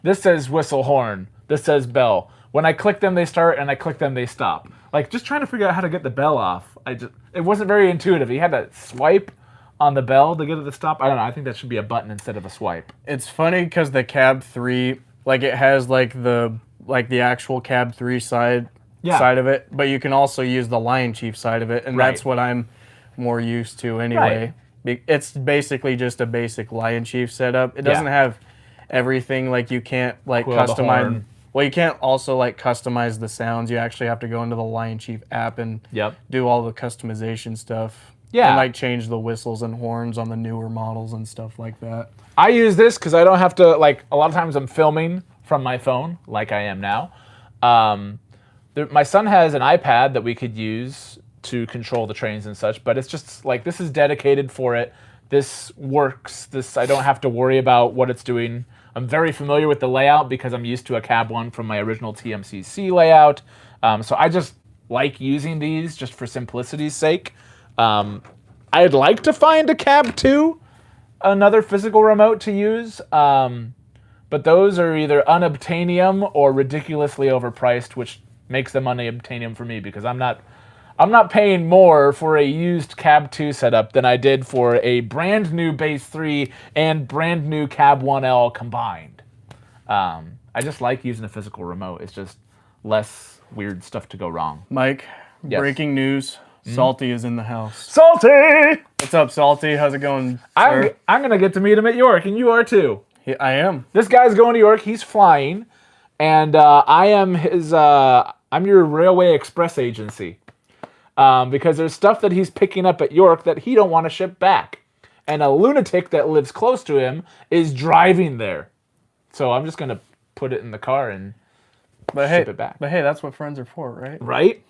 This says whistle horn. This says bell. When I click them, they start, and I click them, they stop. Like, just trying to figure out how to get the bell off. It wasn't very intuitive. You had to swipe on the bell to get it to stop. I don't know. I think that should be a button instead of a swipe. It's funny because the Cab 3, like, it has the actual Cab 3 side of it, but you can also use the Lion Chief side of it, and that's what I'm more used to anyway. Right. It's basically just a basic Lion Chief setup. It doesn't have everything. Like, you can't customize. Well, you can't also customize the sounds. You actually have to go into the Lion Chief app and do all the customization stuff. Yeah. And change the whistles and horns on the newer models and stuff like that. I use this because I don't have to, a lot of times I'm filming from my phone, like I am now. My son has an iPad that we could use to control the trains and such, but it's just this is dedicated for it. This works. I don't have to worry about what it's doing. I'm very familiar with the layout because I'm used to a Cab 1 from my original TMCC layout. So I just like using these just for simplicity's sake. I'd like to find a Cab 2, another physical remote to use, but those are either unobtainium or ridiculously overpriced, which makes them unobtainium for me because I'm not paying more for a used Cab 2 setup than I did for a brand new Base 3 and brand new Cab 1L combined. I just like using a physical remote. It's just less weird stuff to go wrong. Mike, breaking news. Salty is in the house. Salty! What's up, Salty? How's it going, sir? I'm going to get to meet him at York, and you are too. I am. This guy's going to York. He's flying, and I am his. I'm your Railway Express agency. Because there's stuff that he's picking up at York that he don't want to ship back. And a lunatic that lives close to him is driving there. So I'm just going to put it in the car and ship it back. But hey, that's what friends are for, right? Right?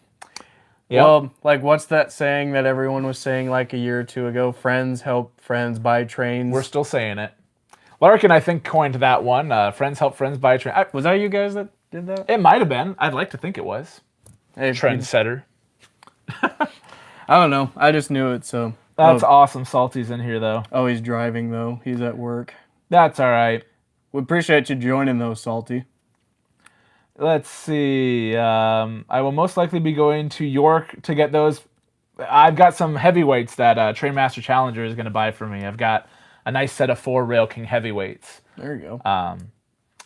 Yep. Well, what's that saying that everyone was saying a year or two ago? Friends help friends buy trains. We're still saying it. Larkin, I think, coined that one. Friends help friends buy trains. Was that you guys that did that? It might have been. I'd like to think it was. Hey, trendsetter. I don't know. I just knew it, so. That's awesome. Salty's in here, though. Oh, he's driving, though. He's at work. That's all right. We appreciate you joining, though, Salty. Let's see. I will most likely be going to York to get those. I've got some heavyweights that Trainmaster Challenger is going to buy for me. I've got a nice set of 4 Rail King heavyweights. There you go. I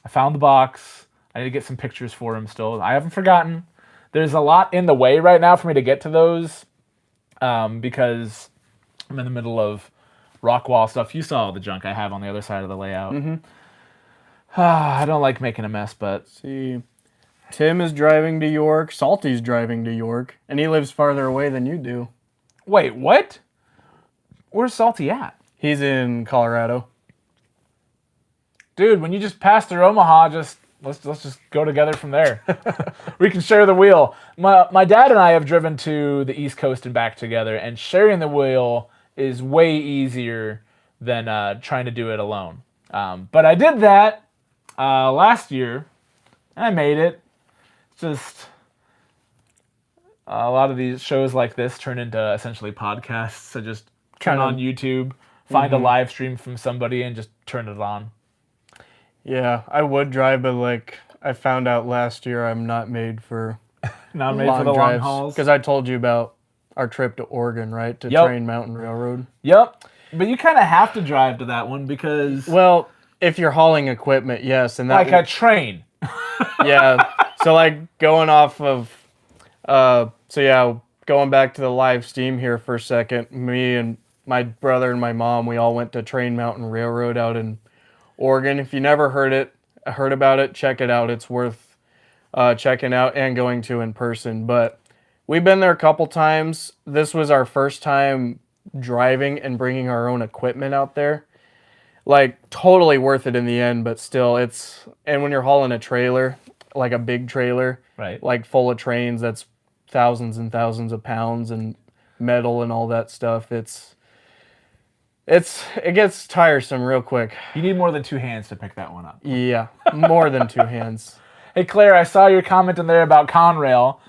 found the box. I need to get some pictures for him still. I haven't forgotten. There's a lot in the way right now for me to get to those because I'm in the middle of rock wall stuff. You saw all the junk I have on the other side of the layout. Mm-hmm. I don't like making a mess, but... See, Tim is driving to York. Salty's driving to York, and he lives farther away than you do. Wait, what? Where's Salty at? He's in Colorado. Dude, when you just pass through Omaha, let's just go together from there. We can share the wheel. My dad and I have driven to the East Coast and back together, and sharing the wheel is way easier than trying to do it alone. But I did that last year, and I made it. Just a lot of these shows like this turn into essentially podcasts. So just turn on YouTube, find a live stream from somebody, and just turn it on. Yeah, I would drive, but I found out last year I'm not made for not made for the long hauls. Because I told you about our trip to Oregon, right? To Train Mountain Railroad. Yep. But you kind of have to drive to that one because... Well, if you're hauling equipment, yes. And that a train. Yeah. So going off of... going back to the live stream here for a second. Me and my brother and my mom, we all went to Train Mountain Railroad out in Oregon. If you never heard about it, check it out. It's worth checking out and going to in person. But We've been there a couple times. This was our first time driving and bringing our own equipment out there. Like, totally worth it in the end, but still, and when you're hauling a trailer, like a big trailer, Right. like full of trains, that's thousands and thousands of pounds and metal and all that stuff. It gets tiresome real quick. You need more than 2 hands to pick that one up. Yeah, more than 2 hands. Hey, Claire, I saw your comment in there about Conrail.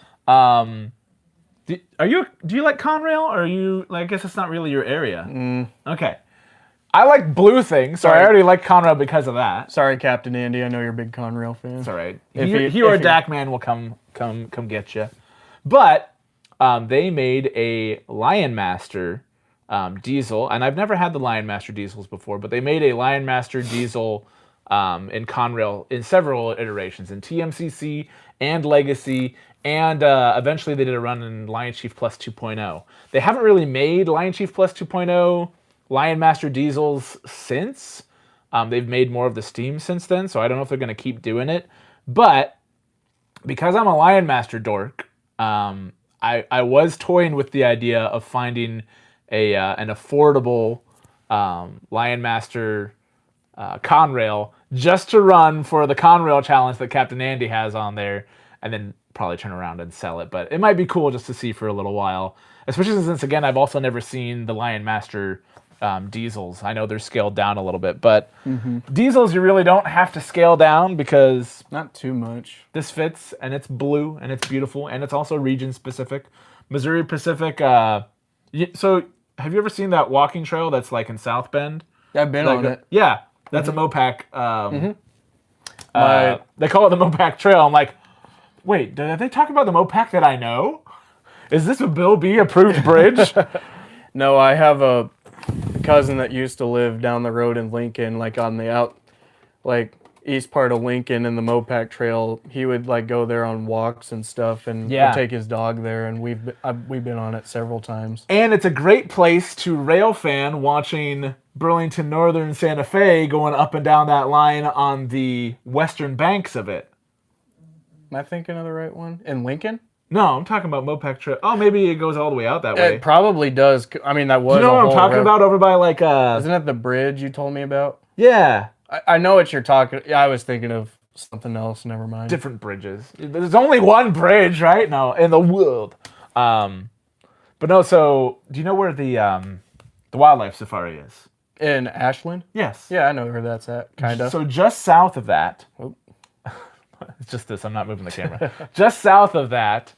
Do you like Conrail, or are you? Like, I guess it's not really your area. Okay. I like blue things, so I already like Conrail because of that. Sorry, Captain Andy. I know you're a big Conrail fan. It's all right. He or Dak Man will come get you. But they made a Lion Master diesel, and I've never had the Lion Master diesels before, but they made a Lion Master diesel in Conrail in several iterations, in TMCC and Legacy, and eventually they did a run in Lion Chief Plus 2.0. They haven't really made Lion Chief Plus 2.0 Lion Master diesels since. They've made more of the steam since then, so I don't know if they're going to keep doing it. But because I'm a Lion Master dork, I was toying with the idea of finding an affordable Lion Master Conrail just to run for the Conrail challenge that Captain Andy has on there, and then probably turn around and sell it. But it might be cool just to see for a little while, especially since, again, I've also never seen the Lion Master diesels. I know they're scaled down a little bit, but diesels you really don't have to scale down because not too much. This fits, and it's blue, and it's beautiful, and it's also region specific. Missouri Pacific. So have you ever seen that walking trail that's like in South Bend? I've been on it. Yeah, that's a Mopac. They call it the Mopac Trail. I'm like, wait, did they talk about the Mopac that I know? Is this a Bill B approved bridge? No, I have a cousin that used to live down the road in Lincoln, like on the east part of Lincoln in the Mopac Trail. He would like go there on walks and stuff, and would take his dog there, and we've been on it several times. And it's a great place to rail fan watching Burlington Northern Santa Fe going up and down that line on the western banks of it. Am I thinking of the right one? In Lincoln? No, I'm talking about Mopac Trail. Oh, maybe it goes all the way out that way. It probably does. I mean, that was. You know what I'm talking about over by like Isn't it the bridge you told me about? Yeah. I know what you're talking. Yeah, I was thinking of something else. Never mind. Different bridges. There's only one bridge, right? No, in the world. But no. So, do you know where the wildlife safari is? In Ashland? Yes. Yeah, I know where that's at. Kind of. So just south of that. Oh. It's just this. I'm not moving the camera. Just south of that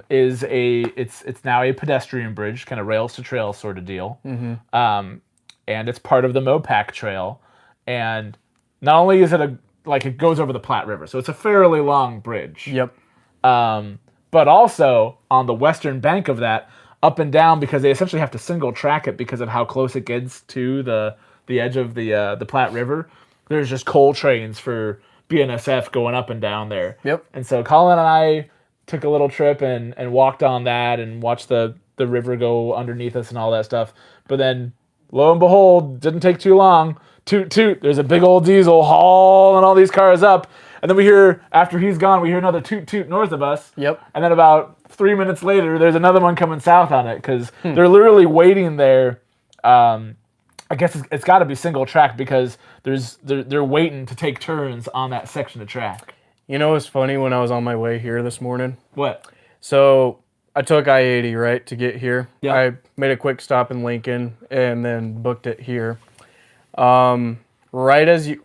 is it's now a pedestrian bridge, kind of rails to trail sort of deal. And it's part of the Mopac Trail. And not only is it it goes over the Platte River, so it's a fairly long bridge. Yep. But also on the western bank of that, up and down, because they essentially have to single track it because of how close it gets to the edge of the Platte River. There's just coal trains for BNSF going up and down there. Yep. And so Colin and I took a little trip and walked on that and watched the river go underneath us and all that stuff. But then, lo and behold, didn't take too long. Toot, toot. There's a big old diesel hauling all these cars up. And then we hear, after he's gone, we hear another toot, toot north of us. Yep. And then about 3 minutes later, there's another one coming south on it because they're literally waiting there. I guess it's got to be single track because they're waiting to take turns on that section of track. You know what's funny when I was on my way here this morning? What? So I took I-80, right, to get here. Yeah. I made a quick stop in Lincoln and then booked it here. Literally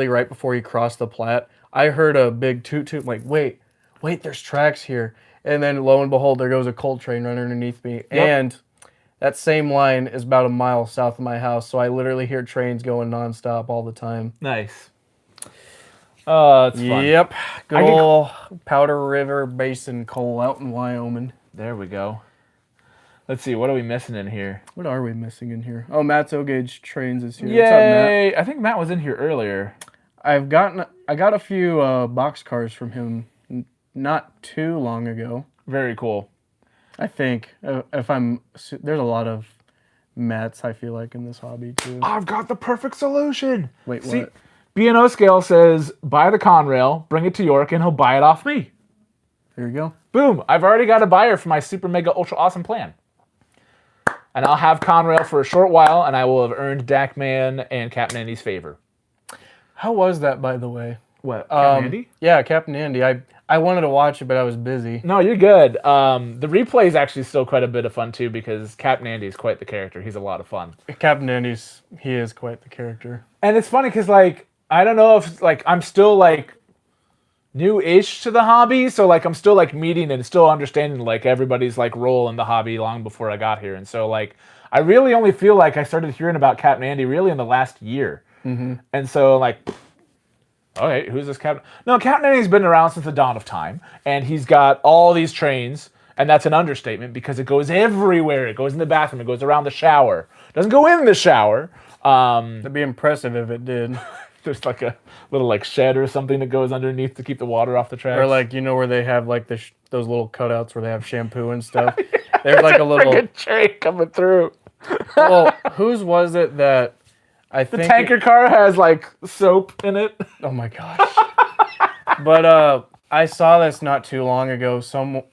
right before you cross the Platte, I heard a big toot toot. I'm like, wait, there's tracks here. And then lo and behold, there goes a coal train running underneath me. Yep. And that same line is about a mile south of my house, so I literally hear trains going nonstop all the time. Nice. Oh, it's fun. Yep. Good old Powder River Basin coal out in Wyoming. There we go. Let's see, what are we missing in here? What are we missing in here? Oh, Matt's O-Gauge Trains is here. Yay! What's up, Matt? I think Matt was in here earlier. I got a few box cars from him not too long ago. Very cool. I think there's a lot of Matts, I feel like, in this hobby too. I've got the perfect solution. Wait, see, what? B&O Scale says, buy the Conrail, bring it to York, and he'll buy it off me. Here you go. Boom! I've already got a buyer for my super mega ultra awesome plan. And I'll have Conrail for a short while, and I will have earned Dakman and Captain Andy's favor. How was that, by the way? What, Captain Andy? Yeah, Captain Andy. I wanted to watch it, but I was busy. No, you're good. The replay is actually still quite a bit of fun, too, because Captain Andy is quite the character. He's a lot of fun. Captain Andy's, he is quite the character. And it's funny, because, like, I don't know if, like, I'm still, like, new-ish to the hobby, so, like, I'm still, like, meeting and still understanding, like, everybody's, like, role in the hobby long before I got here. And so, like, I really only feel like I started hearing about Captain Andy really in the last year. Mm-hmm. And so, like, okay, who's this Captain? No, Captain Andy's been around since the dawn of time, and he's got all these trains, and that's an understatement because it goes everywhere. It goes in the bathroom. It goes around the shower. It doesn't go in the shower. It'd be impressive if it did. There's like a little like shed or something that goes underneath to keep the water off the tracks. Or like, you know, where they have like those little cutouts where they have shampoo and stuff. There's like a little train coming through. Well, whose was it that I think the tanker car has like soap in it? Oh my gosh. But I saw this not too long ago.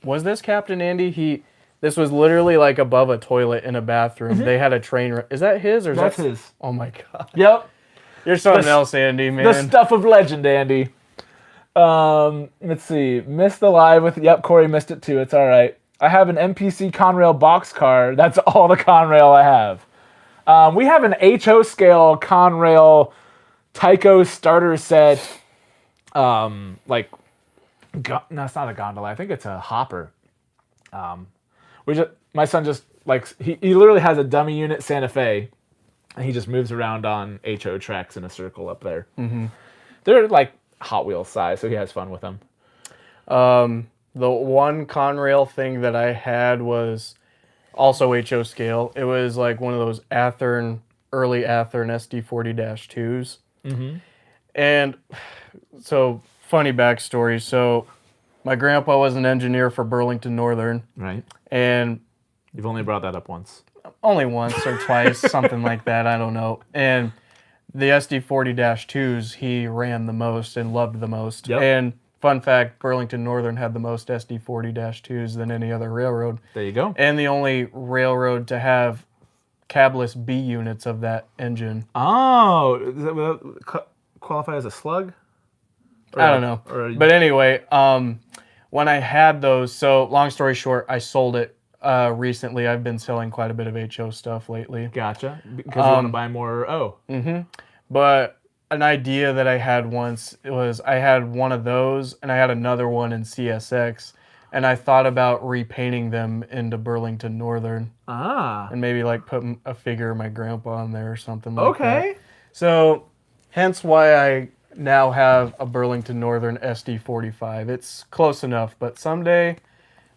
Was this Captain Andy? This was literally like above a toilet in a bathroom. Mm-hmm. They had a train. Is that his or is that's that his? Oh my god. Yep. You're something else, Andy, man. The stuff of legend, Andy. Let's see. Missed the live with... Yep, Corey missed it too. It's all right. I have an NPC Conrail box car. That's all the Conrail I have. We have an HO scale Conrail Tycho starter set. No, it's not a gondola. I think it's a hopper. My son just likes... He literally has a dummy unit Santa Fe. And he just moves around on HO tracks in a circle up there. Mm-hmm. They're like Hot Wheels size, so he has fun with them. The one Conrail thing that I had was also HO scale. It was like one of those early Athearn SD40-2s. Mm-hmm. And so, funny backstory. So, my grandpa was an engineer for Burlington Northern. Right. And you've only brought that up once. Only once or twice, something like that. I don't know. And the SD40-2s he ran the most and loved the most. Yep. And fun fact, Burlington Northern had the most SD40-2s than any other railroad. There you go. And the only railroad to have cabless B units of that engine. Oh, does that qualify as a slug? I don't know. But anyway, when I had those, so long story short, I sold it. Recently, I've been selling quite a bit of HO stuff lately. Gotcha. Because you want to buy more. Mm-hmm. But an idea that I had once was I had one of those and I had another one in CSX, and I thought about repainting them into Burlington Northern. Ah. And maybe like putting a figure of my grandpa on there or something like that. Okay. So, hence why I now have a Burlington Northern SD45. It's close enough, but someday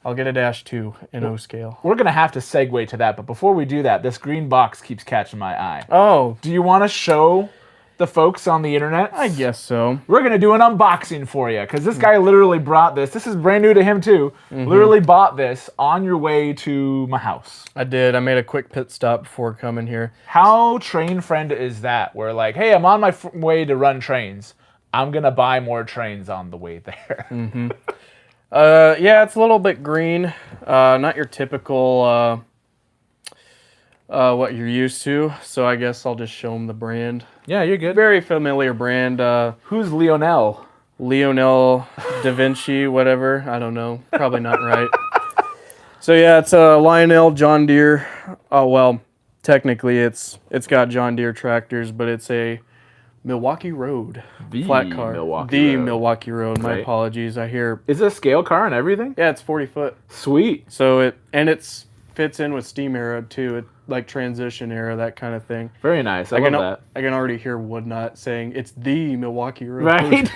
I'll get a -2 in O scale. We're going to have to segue to that, but before we do that, this green box keeps catching my eye. Oh. Do you want to show the folks on the internet? I guess so. We're going to do an unboxing for you, because this guy literally brought this. This is brand new to him, too. Mm-hmm. Literally bought this on your way to my house. I did. I made a quick pit stop before coming here. How train friend is that? Where like, hey, I'm on my way to run trains. I'm going to buy more trains on the way there. Mm-hmm. Yeah, it's a little bit green. Not your typical what you're used to. So I guess I'll just show them the brand. Yeah, you're good. Very familiar brand. Who's Lionel? Lionel da Vinci, whatever. I don't know. Probably not right. So yeah, it's a Lionel John Deere. Oh well, technically it's got John Deere tractors, but it's a Milwaukee Road flat car. Milwaukee Road. My apologies. I hear. Is it a scale car and everything? Yeah, it's 40 foot. Sweet. So it fits in with steam era too. It like transition era, that kind of thing. Very nice. I love that. I can already hear Woodnot saying it's the Milwaukee Road. Right.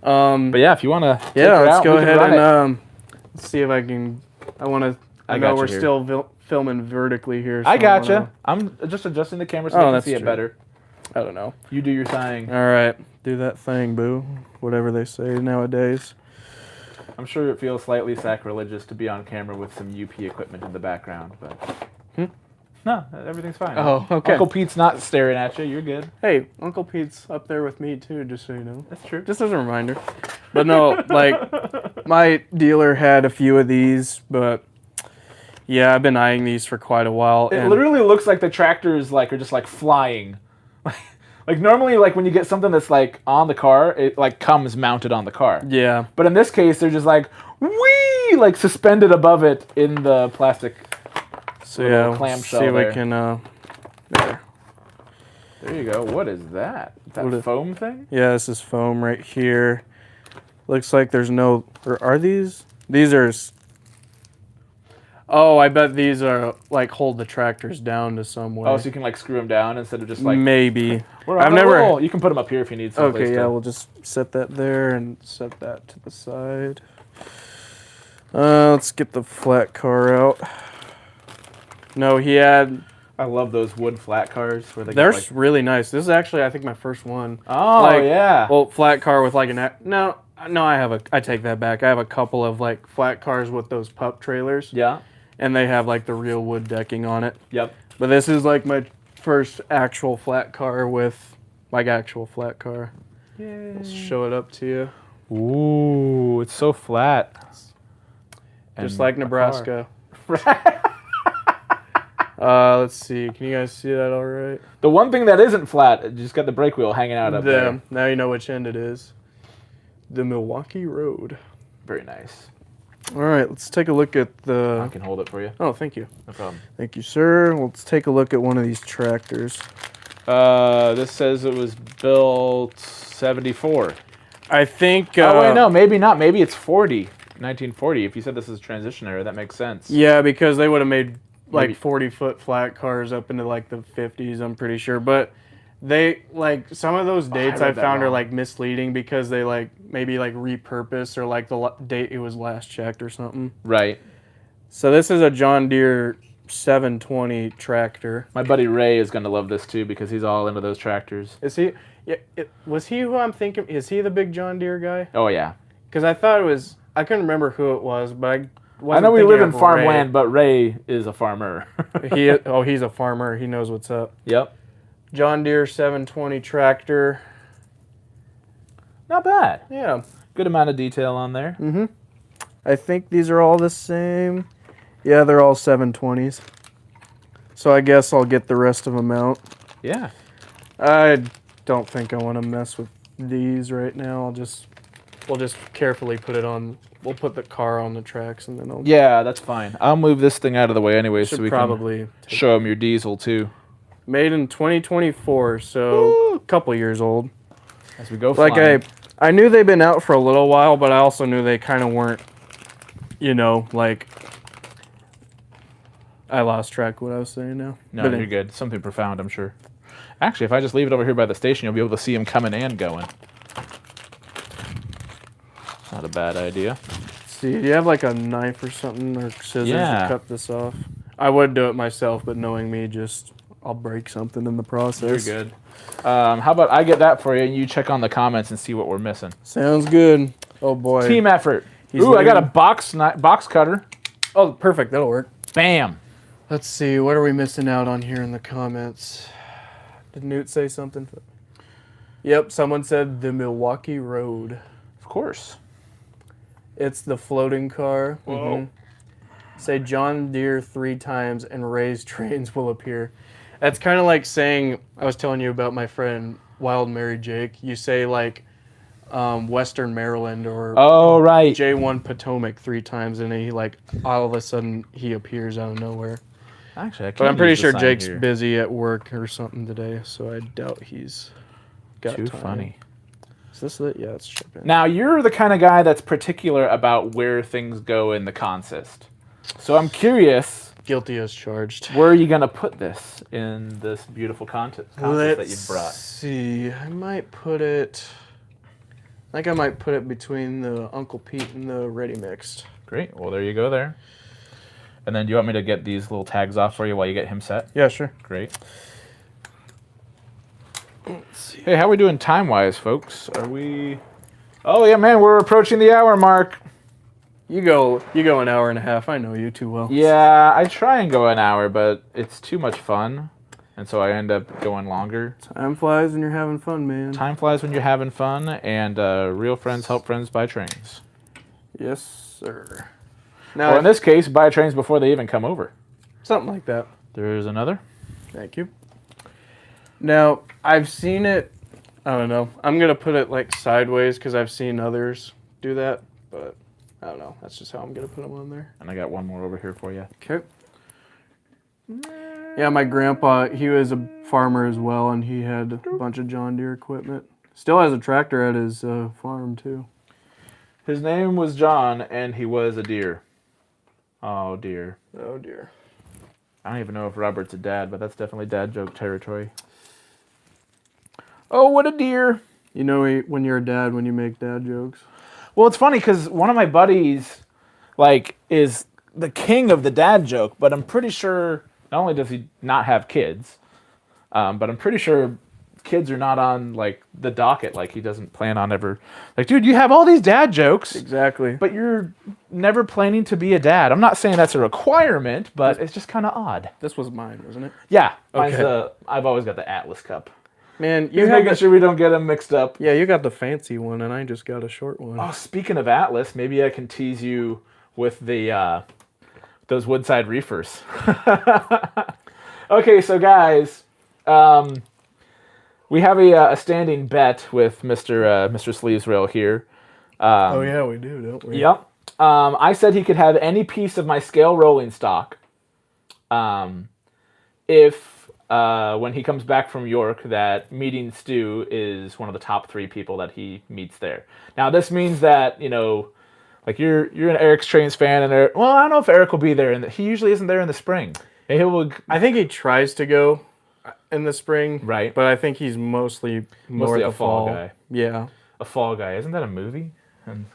But yeah, if you want to. Yeah, let's go ahead and let's see if I can. I know we're still filming vertically here. So I gotcha. I'm just adjusting the camera so you can see it better. I don't know. You do your thing. All right. Do that thing, boo. Whatever they say nowadays. I'm sure it feels slightly sacrilegious to be on camera with some UP equipment in the background, but... No, everything's fine. Oh, okay. Uncle Pete's not staring at you. You're good. Hey, Uncle Pete's up there with me too, just so you know. That's true. Just as a reminder. But no, like, my dealer had a few of these, but yeah, I've been eyeing these for quite a while. It literally looks like the tractors like are just like flying. Like normally, like when you get something that's like on the car, it like comes mounted on the car. Yeah. But in this case, they're just like whee, like suspended above it in the plastic. So yeah, we'll clamshell see if there. we can. There. There you go. What is that? That foam thing? Yeah, this is foam right here. Looks like there's no. Or are these? These are. Oh, I bet these are like hold the tractors down to some way. Oh, so you can like screw them down instead of just like maybe. I've never. You can put them up here if you need. Okay, yeah, we'll just set that there and set that to the side. Let's get the flat car out. No, he had. I love those wood flat cars where They're really nice. This is actually, I think, my first one. Oh yeah. Well, flat car with like no, I take that back. I have a couple of like flat cars with those pup trailers. Yeah. And they have like the real wood decking on it. Yep. But this is like my first actual flat car with like actual flat car. Yay. I'll show it up to you. Ooh, it's so flat. Just like Nebraska. Let's see. Can you guys see that all right? The one thing that isn't flat, it just got the brake wheel hanging out up there. Now you know which end it is. The Milwaukee Road. Very nice. All right, let's take a look at the... I can hold it for you. Oh, thank you. No problem. Thank you, sir. Let's take a look at one of these tractors. This says it was built 74. I think... oh, wait, no, maybe not. Maybe it's 1940. If you said this is transition era, that makes sense. Yeah, because they would have made like 40-foot flat cars up into like the 50s, I'm pretty sure. But they, like, some of those dates I found are like misleading because they like maybe like repurpose or like the date it was last checked or something. Right. So this is a John Deere 720 tractor. My buddy Ray is going to love this too because he's all into those tractors. Is he? Yeah. Was he who I'm thinking? Is he the big John Deere guy? Oh, yeah. Because I thought it was. I couldn't remember who it was, but I know we live in farmland, but Ray is a farmer. He's a farmer. He knows what's up. Yep. John Deere 720 tractor. Not bad. Yeah. Good amount of detail on there. Mm-hmm. I think these are all the same. Yeah, they're all 720s. So I guess I'll get the rest of them out. Yeah. I don't think I want to mess with these right now. We'll just carefully put it on. We'll put the car on the tracks and then I'll... Yeah, that's fine. I'll move this thing out of the way anyway so we can show them your diesel too. Made in 2024, so a couple years old. As we go flying. Like I knew they'd been out for a little while, but I also knew they kind of weren't, like... I lost track of what I was saying now. No, you're good. Something profound, I'm sure. Actually, if I just leave it over here by the station, you'll be able to see them coming and going. Not a bad idea. Let's see, do you have like a knife or something or scissors to cut this off? I would do it myself, but knowing me, I'll break something in the process. You're good. How about I get that for you and you check on the comments and see what we're missing. Sounds good. Oh boy. Team effort. I got a box cutter. Oh, perfect. That'll work. Bam. Let's see. What are we missing out on here in the comments? Did Newt say something? Yep. Someone said the Milwaukee Road. Of course. It's the floating car. Whoa. Mm-hmm. Say John Deere 3 times and Ray's trains will appear. That's kind of like saying, I was telling you about my friend Wild Mary Jake. You say like Western Maryland or right. J1 Potomac 3 times and he like all of a sudden he appears out of nowhere. Actually, but I'm pretty sure Jake's busy at work or something today, so I doubt he's got Too time. funny. Is this it? Yeah, it's shipping. Now, you're the kind of guy that's particular about where things go in the consist. So I'm curious. Guilty as charged. Where are you going to put this in this beautiful consist that you've brought? Let's see. I might put it between the Uncle Pete and the Ready Mixed. Great. Well, there you go there. And then do you want me to get these little tags off for you while you get him set? Yeah, sure. Great. Let's see. Hey, how are we doing time-wise, folks? Are we... Oh, yeah, man, we're approaching the hour mark. You go an hour and a half. I know you too well. Yeah, I try and go an hour, but it's too much fun, and so I end up going longer. Time flies when you're having fun, man. Time flies when you're having fun, and real friends help friends buy trains. Yes, sir. Now, in this case, buy trains before they even come over. Something like that. There's another. Thank you. Now, I've seen it, I don't know. I'm going to put it like sideways because I've seen others do that, but I don't know. That's just how I'm going to put them on there. And I got one more over here for you. Okay. Yeah, my grandpa, he was a farmer as well, and he had a bunch of John Deere equipment. Still has a tractor at his farm, too. His name was John, and he was a deer. Oh, dear. Oh, dear. I don't even know if Robert's a dad, but that's definitely dad joke territory. Oh, what a deer. You know when you're a dad when you make dad jokes? Well, it's funny because one of my buddies, is the king of the dad joke, but I'm pretty sure not only does he not have kids, but I'm pretty sure kids are not on, the docket. He doesn't plan on ever... dude, you have all these dad jokes. Exactly. But you're never planning to be a dad. I'm not saying that's a requirement, but it's just kind of odd. This was mine, wasn't it? Yeah. Okay. I've always got the Atlas Cup. Man, You're making sure we don't get them mixed up. Yeah, you got the fancy one, and I just got a short one. Oh, speaking of Atlas, maybe I can tease you with those Woodside reefers. Okay, so guys, we have a standing bet with Mr. Sleeves Rail here. Oh yeah, we do, don't we? Yep. I said he could have any piece of my scale rolling stock. If when he comes back from York, that meeting Stu is one of the top 3 people that he meets there. Now, this means that, you're an Eric's Trains fan, and I don't know if Eric will be there, and he usually isn't there in the spring. And I think he tries to go in the spring, right? But I think he's mostly a fall guy. Yeah, a fall guy. Isn't that a movie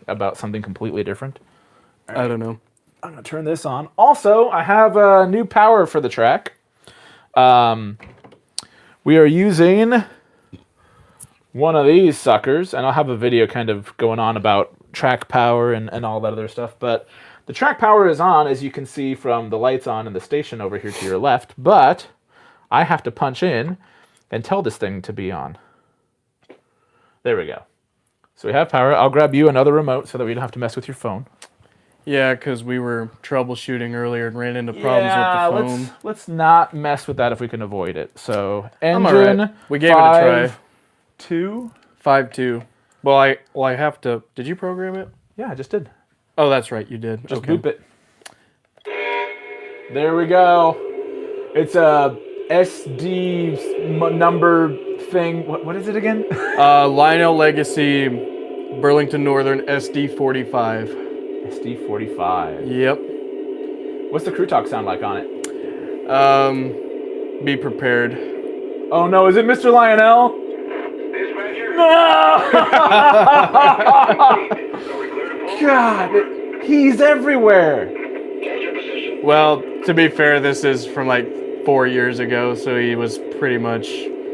about something completely different? I don't know. I'm gonna turn this on. Also, I have a new power for the track. We are using one of these suckers, and I'll have a video kind of going on about track power and all that other stuff. But the track power is on, as you can see from the lights on in the station over here to your left, but I have to punch in and tell this thing to be on. There we go. So we have power. I'll grab you another remote so that we don't have to mess with your phone. Yeah, because we were troubleshooting earlier and ran into problems with the phone. Let's not mess with that if we can avoid it. So engine. I'm all right. We gave it a try. 2. 5.2. Well, I have to. Did you program it? Yeah, I just did. Oh, that's right, you did. Just boop it. There we go. It's a SD number thing. What is it again? Lionel Legacy, Burlington Northern SD45. SD45. Yep. What's the crew talk sound like on it? Be prepared. Oh no, is it Mr. Lionel? No! God, he's everywhere. Well, to be fair, this is from 4 years ago, so he was pretty much...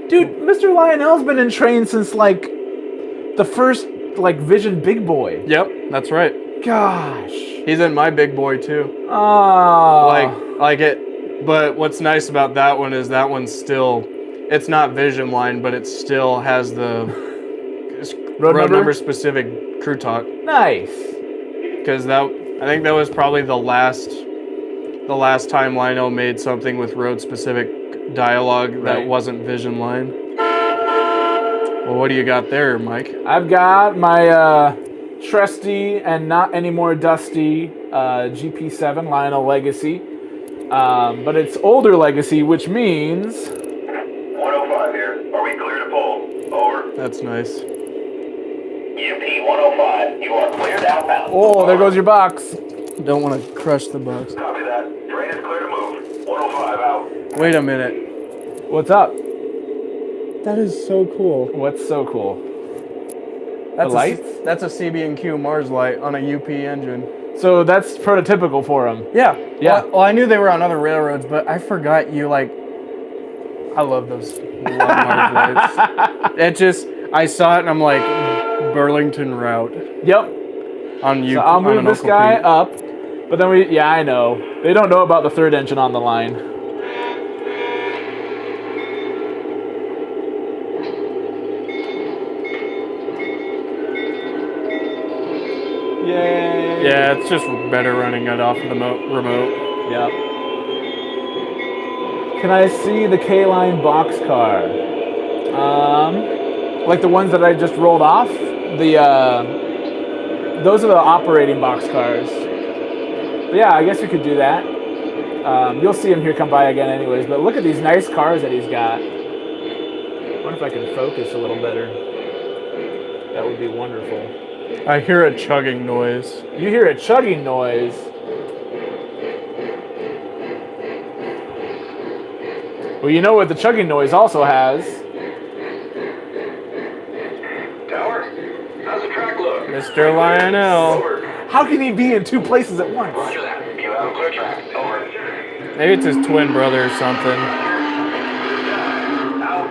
Dude, Mr. Lionel's been in train since the first Vision Big Boy. Yep, that's right. Gosh. He's in my Big Boy too. Oh. Like it. But what's nice about that one is that one's still... It's not Vision Line, but it still has the road number specific crew talk. Nice. Because I think that was probably the last time Lionel made something with road specific dialogue that wasn't Vision Line. Well, what do you got there, Mike? I've got my trusty and not anymore dusty GP7 Lionel Legacy, but it's older Legacy, which means 105 here. Are we clear to pull? Over. That's nice. UP 105. You are cleared outbound. Oh, there goes your box. Don't want to crush the box. Copy that. Train is clear to move. 105 out. Wait a minute. What's up? That is so cool. What's so cool? That's the lights? That's a CB&Q Mars light on a UP engine. So that's prototypical for them. Yeah. Yeah. Well, I knew they were on other railroads, but I forgot you I love those Mars lights. I saw it and I'm like, Burlington route. Yep. On you. So I'll on move an this Uncle guy Pete. up. But then yeah, I know. They don't know about the third engine on the line. Yay. Yeah, it's just better running it off of the remote. Yep. Can I see the K-Line boxcar? Like the ones that I just rolled off? Those are the operating boxcars. But yeah, I guess we could do that. You'll see him here come by again anyways, but look at these nice cars that he's got. I wonder if I can focus a little better. That would be wonderful. I hear a chugging noise. You hear a chugging noise. Well, you know what the chugging noise also has? Tower, how's the track look? Mr. Lionel. Over. How can he be in two places at once? Roger that. You have a clear track. Over. Maybe it's his twin brother or something. Out.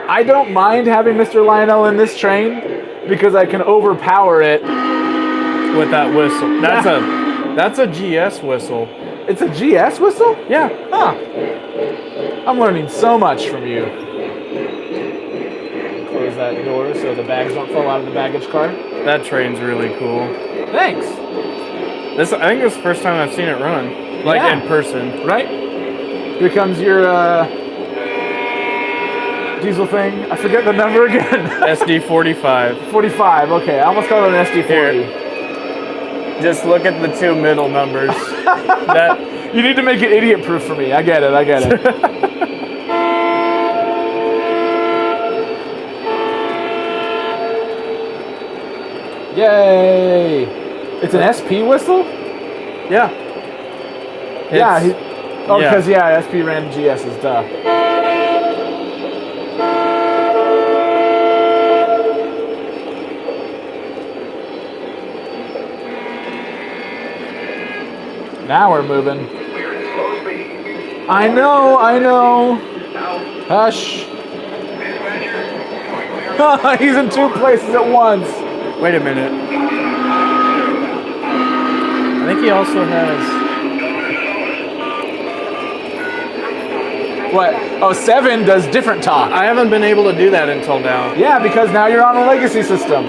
I don't mind having Mr. Lionel in this train because I can overpower it. With that whistle. That's a GS whistle. It's a GS whistle? Yeah. Huh. I'm learning so much from you. Close that door so the bags don't fall out of the baggage car. That train's really cool. Thanks. I think this is the first time I've seen it run. Like Yeah. in person. Right? Here comes your diesel thing. I forget the number again. SD45. 45. Okay, I almost called it an SD40. Just look at the two middle numbers. That You need to make it idiot-proof for me. I get it. Yay! It's an SP whistle? yeah. Yeah. It's- Because SP ran GS's, duh. Now we're moving. We're at slow speed. I know. Out. Hush. Dispatcher, going clear. He's in two places at once. Wait a minute. I think he also has. What? Oh, 7 does different talk. I haven't been able to do that until now. Yeah, because now you're on a legacy system.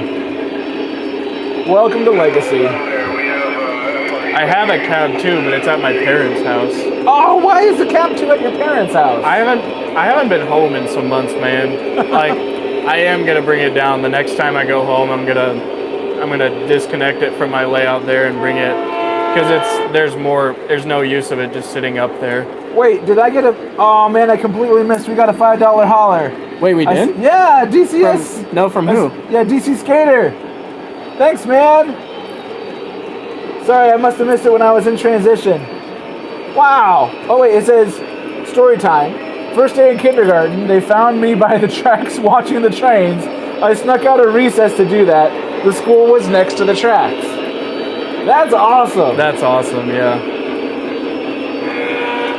Welcome to Legacy. There we have I have a cab too, but it's at my parents' house. Oh, why is the Cab 2 at your parents' house? I haven't been home in some months, man. Like, I am gonna bring it down. The next time I go home, I'm gonna disconnect it from my layout there and bring it, because there's no use of it just sitting up there. Wait, did I get a... Oh, man, I completely missed. We got a $5 hauler. Wait, we did? Yeah, DCS. From who? Yeah, DC Skater. Thanks, man. Sorry, I must have missed it when I was in transition. Wow. Oh, wait, it says story time. First day in kindergarten, they found me by the tracks watching the trains. I snuck out of recess to do that. The school was next to the tracks. That's awesome. That's awesome, yeah.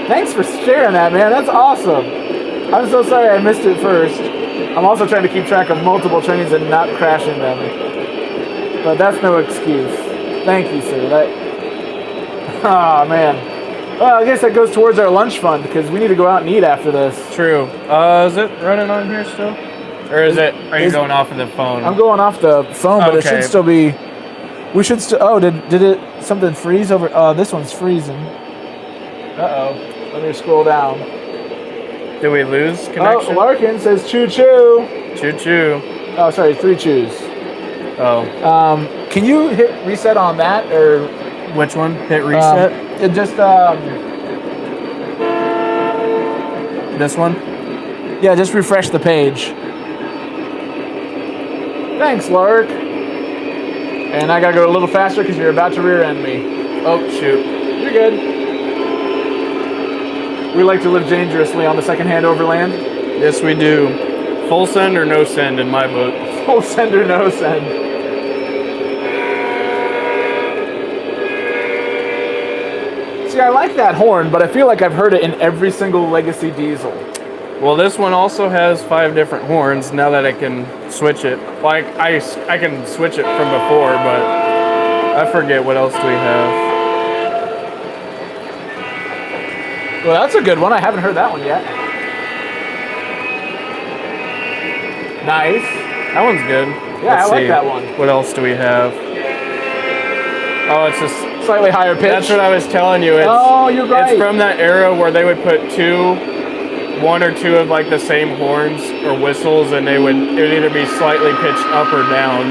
Thanks for sharing that, man. That's awesome. I'm so sorry I missed it first. I'm also trying to keep track of multiple trains and not crashing them. But that's no excuse. Thank you, sir. Oh, man. Well, I guess that goes towards our lunch fund because we need to go out and eat after this. True. Is it running on here still? Or are you going off of the phone? I'm going off the phone, but it Okay. should still be... We should still... Oh, did it... Something freeze over... this one's freezing. Uh-oh. Let me scroll down. Did we lose Oh, connection? Larkin says choo-choo. Choo-choo. Oh, sorry, 3 chews. Oh. Can you hit reset on that, or... Which one? Hit reset? It just, This one? Yeah, just refresh the page. Thanks, Lark. And I gotta go a little faster because you're about to rear end me. Oh, shoot. You're good. We like to live dangerously on the second-hand overland. Yes, we do. Full send or no send in my book. Full send or no send. See, I like that horn, but I feel like I've heard it in every single Legacy diesel. Well, this one also has 5 different horns now that I can switch it. Like, I can switch it from before, but I forget what else do we have. Well, that's a good one. I haven't heard that one yet. Nice. That one's good. Yeah, Let's I like see. that one. What else do we have? Oh, it's just Slightly higher pitch. that's what I was telling you. It's, Oh, you're right. It's from that era where they would put one or two of like the same horns or whistles, and it would either be slightly pitched up or down.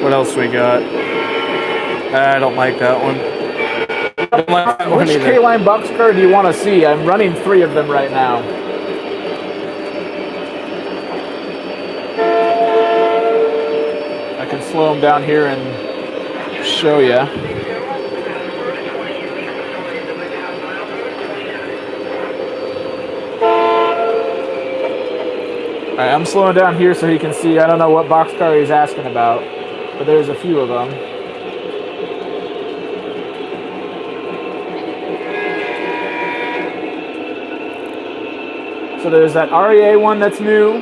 What else we got? I don't like that one. I don't like that one Which either. K-Line boxcar do you want to see? I'm running 3 of them right now. I can slow them down here and show you. Alright, I'm slowing down here so he can see. I don't know what boxcar he's asking about, but there's a few of them. So there's that REA one that's new.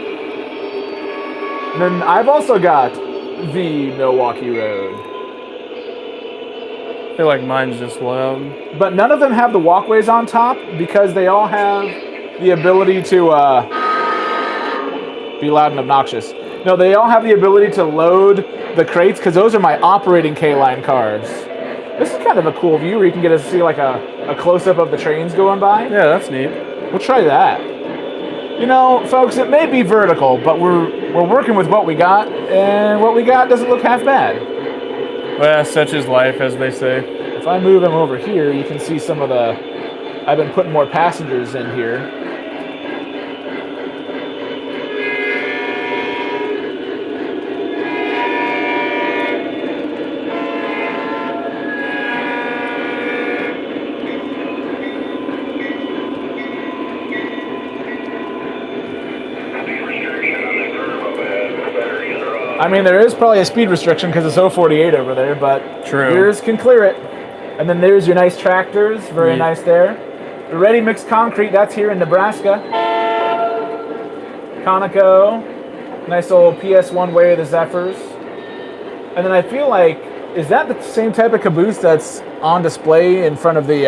And then I've also got the Milwaukee Road. I feel like mine's just loud. But none of them have the walkways on top because they all have the ability to be loud and obnoxious. No, they all have the ability to load the crates because those are my operating K-Line cars. This is kind of a cool view where you can get to see like a close-up of the trains going by. Yeah, that's neat. We'll try that. You know, folks, it may be vertical, but we're working with what we got, and what we got doesn't look half bad. Well, such is life, as they say. If I move them over here, you can see some of the... I've been putting more passengers in here. I mean, there is probably a speed restriction because it's 048 over there, but True. yours can clear it. And then there's your nice tractors, very Neat. nice there. The ready mixed concrete, that's here in Nebraska. Conoco, nice old PS1 way of the Zephyrs. And then I feel like, is that the same type of caboose that's on display in front of the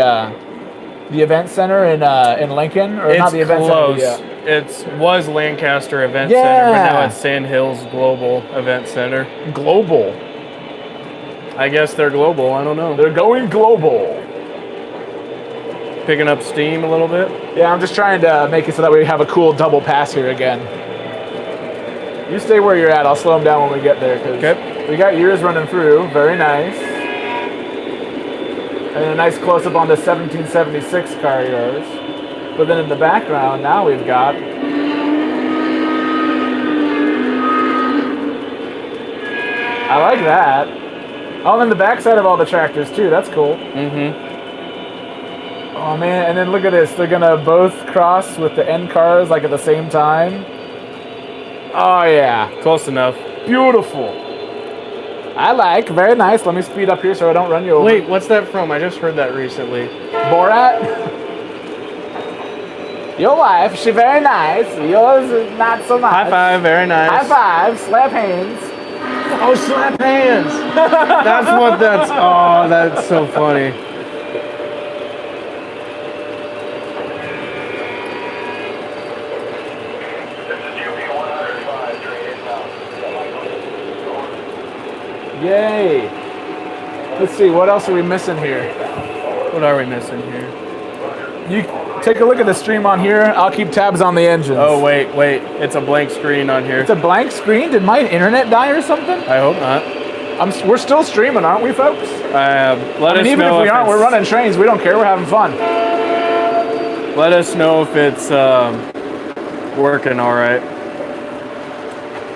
event center in Lincoln? Or It's not the event close. center? It was Lancaster Event Yeah. Center, but now it's Sand Hills Global Event Center. Global. I guess they're global. I don't know. They're going global. Picking up steam a little bit. Yeah, I'm just trying to make it so that we have a cool double pass here again. You stay where you're at. I'll slow them down when we get there. Cause Okay. we got yours running through. Very nice. And a nice close-up on the 1776 car yours. But then in the background, now we've got... I like that. Oh, and then the backside of all the tractors, too. That's cool. Mm-hmm. Oh, man. And then look at this. They're going to both cross with the end cars, like, at the same time. Oh, yeah. Close enough. Beautiful. I like. Very nice. Let me speed up here so I don't run you over. Wait, what's that from? I just heard that recently. Borat? Your wife, she very nice. Yours is not so much. High five, very nice. High five. Slap hands. Oh, slap hands. Oh, that's so funny. Yay. Let's see, what else are we missing here? What are we missing here? You take a look at the stream on here. I'll keep tabs on the engines. Oh, wait. It's a blank screen on here. It's a blank screen? Did my internet die or something? I hope not. We're still streaming, aren't we, folks? Let us Even know if we aren't, it's- we're running trains. We don't care. We're having fun. Let us know if it's working all right.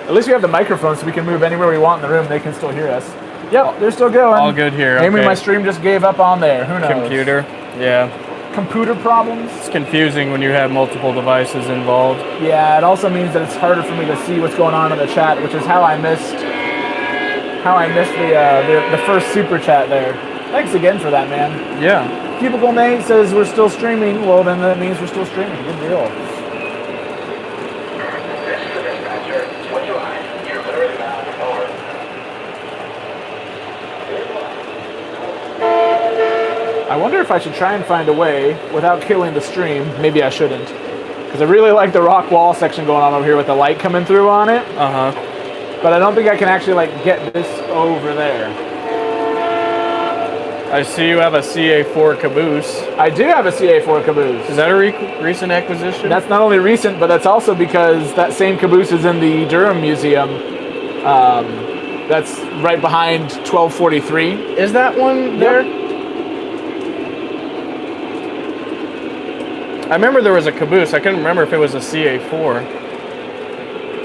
At least we have the microphone so we can move anywhere we want in the room. They can still hear us. Yep, they're still going. All good here. Maybe okay. my stream just gave up on there. Who knows? Computer. Yeah. Computer problems? It's confusing when you have multiple devices involved. Yeah, it also means that it's harder for me to see what's going on in the chat, which is how I missed the first super chat there. Thanks again for that, man. Yeah. Cubicle Nate says we're still streaming. Well, then that means we're still streaming. Good deal. I wonder if I should try and find a way without killing the stream. Maybe I shouldn't. Because I really like the rock wall section going on over here with the light coming through on it. Uh-huh. But I don't think I can actually like get this over there. I see you have a CA4 caboose. I do have a CA4 caboose. Is that a recent acquisition? That's not only recent, but that's also because that same caboose is in the Durham Museum. That's right behind 1243. Is that one there? Yep. I remember there was a caboose. I couldn't remember if it was a CA4.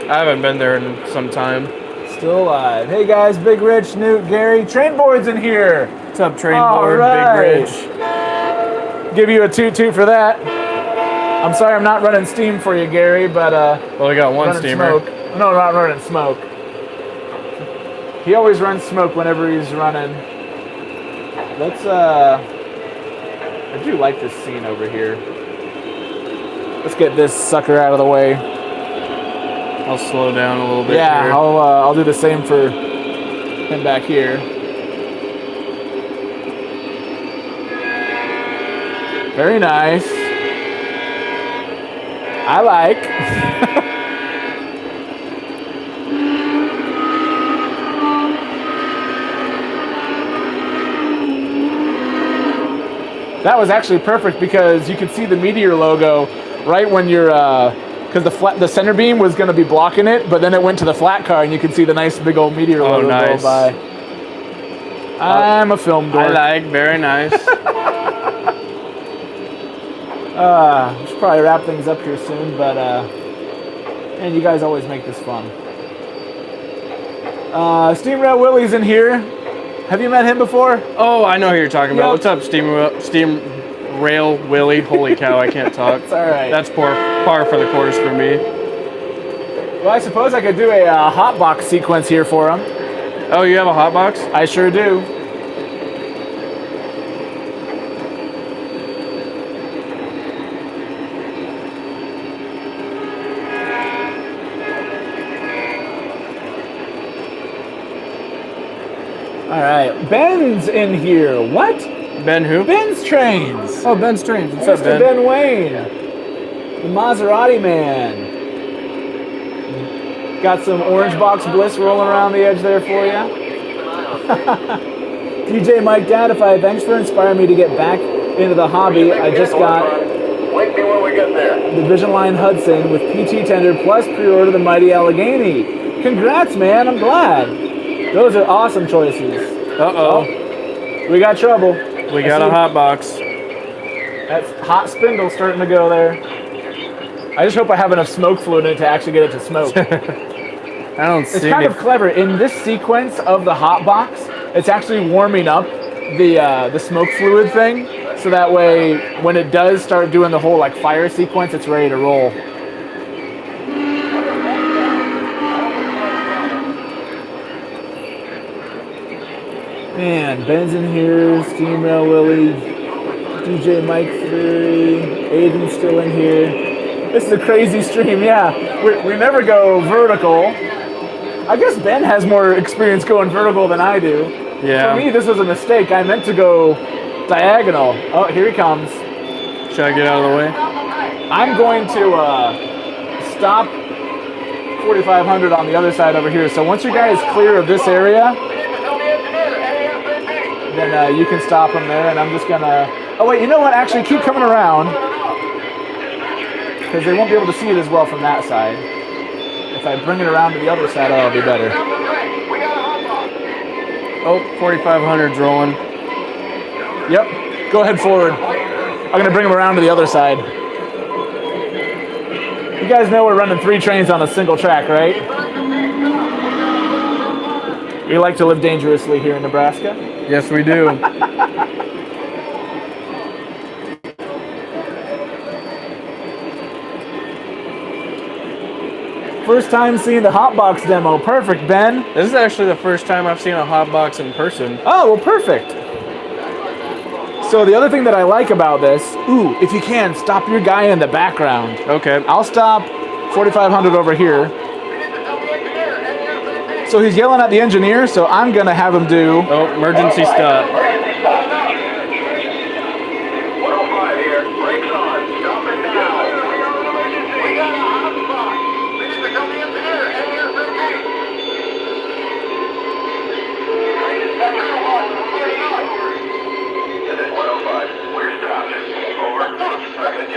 I haven't been there in some time. Still alive. Hey guys, Big Rich, Newt, Gary, Train Board's in here. What's up, Train All Board, right. Big Rich? Give you a toot for that. I'm sorry I'm not running steam for you, Gary, but Well, we got one running steamer. smoke. No, not running smoke. He always runs smoke whenever he's running. Let's I do like this scene over here. Let's get this sucker out of the way. I'll slow down a little bit. Yeah, here. I'll do the same for him back here. Very nice. I like. That was actually perfect because you could see the Meteor logo right when you're, because the center beam was going to be blocking it, but then it went to the flat car and you could see the nice big old Meteor logo go by. I'm a film dork. I like, very nice. We should probably wrap things up here soon, but and you guys always make this fun. Steam Rail Willie's in here. Have you met him before? Oh, I know who you're talking about. Yep. What's up, Steam Rail Willie? Holy cow, I can't talk. It's all right. That's par for the course for me. Well, I suppose I could do a hotbox sequence here for him. Oh, you have a hotbox? I sure do. All right, Ben's in here. What? Ben who? Ben's Trains. Oh, Ben's Trains. What's Mr. up, Ben? Ben Wayne, the Maserati man. Got some orange box bliss rolling around the edge there for you. DJ Mike Dadified, thanks for inspiring me to get back into the hobby. I just got Wake me when we get there. the Vision Line Hudson with PT tender plus pre-order the Mighty Allegheny. Congrats, man. I'm glad. Those are awesome choices. Uh-oh. We got trouble. We got a hotbox. That's hot spindle starting to go there. I just hope I have enough smoke fluid in it to actually get it to smoke. I don't It's see kind any. of clever. In this sequence of the hot box, it's actually warming up the smoke fluid thing, so that way when it does start doing the whole like fire sequence, it's ready to roll. Man, Ben's in here, Steam Rail Willie, DJ Mike Fury, Aiden's still in here. This is a crazy stream, yeah. We never go vertical. I guess Ben has more experience going vertical than I do. Yeah. For me, this was a mistake. I meant to go diagonal. Oh, here he comes. Should I get out of the way? I'm going to stop 4500 on the other side over here. So once you guys clear of this area, then you can stop them there. And I'm just gonna. Oh wait, you know what? Actually, keep coming around because they won't be able to see it as well from that side. If I bring it around to the other side, it'll be better. Oh, 4500's rolling. Yep. Go ahead forward. I'm gonna bring them around to the other side. You guys know we're running 3 trains on a single track, right? We like to live dangerously here in Nebraska. Yes, we do. First time seeing the Hotbox demo. Perfect, Ben. This is actually the first time I've seen a hotbox in person. Oh, well, perfect. So the other thing that I like about this, if you can, stop your guy in the background. Okay. I'll stop 4500 over here. So he's yelling at the engineer, so I'm gonna have him do. Oh, emergency stop.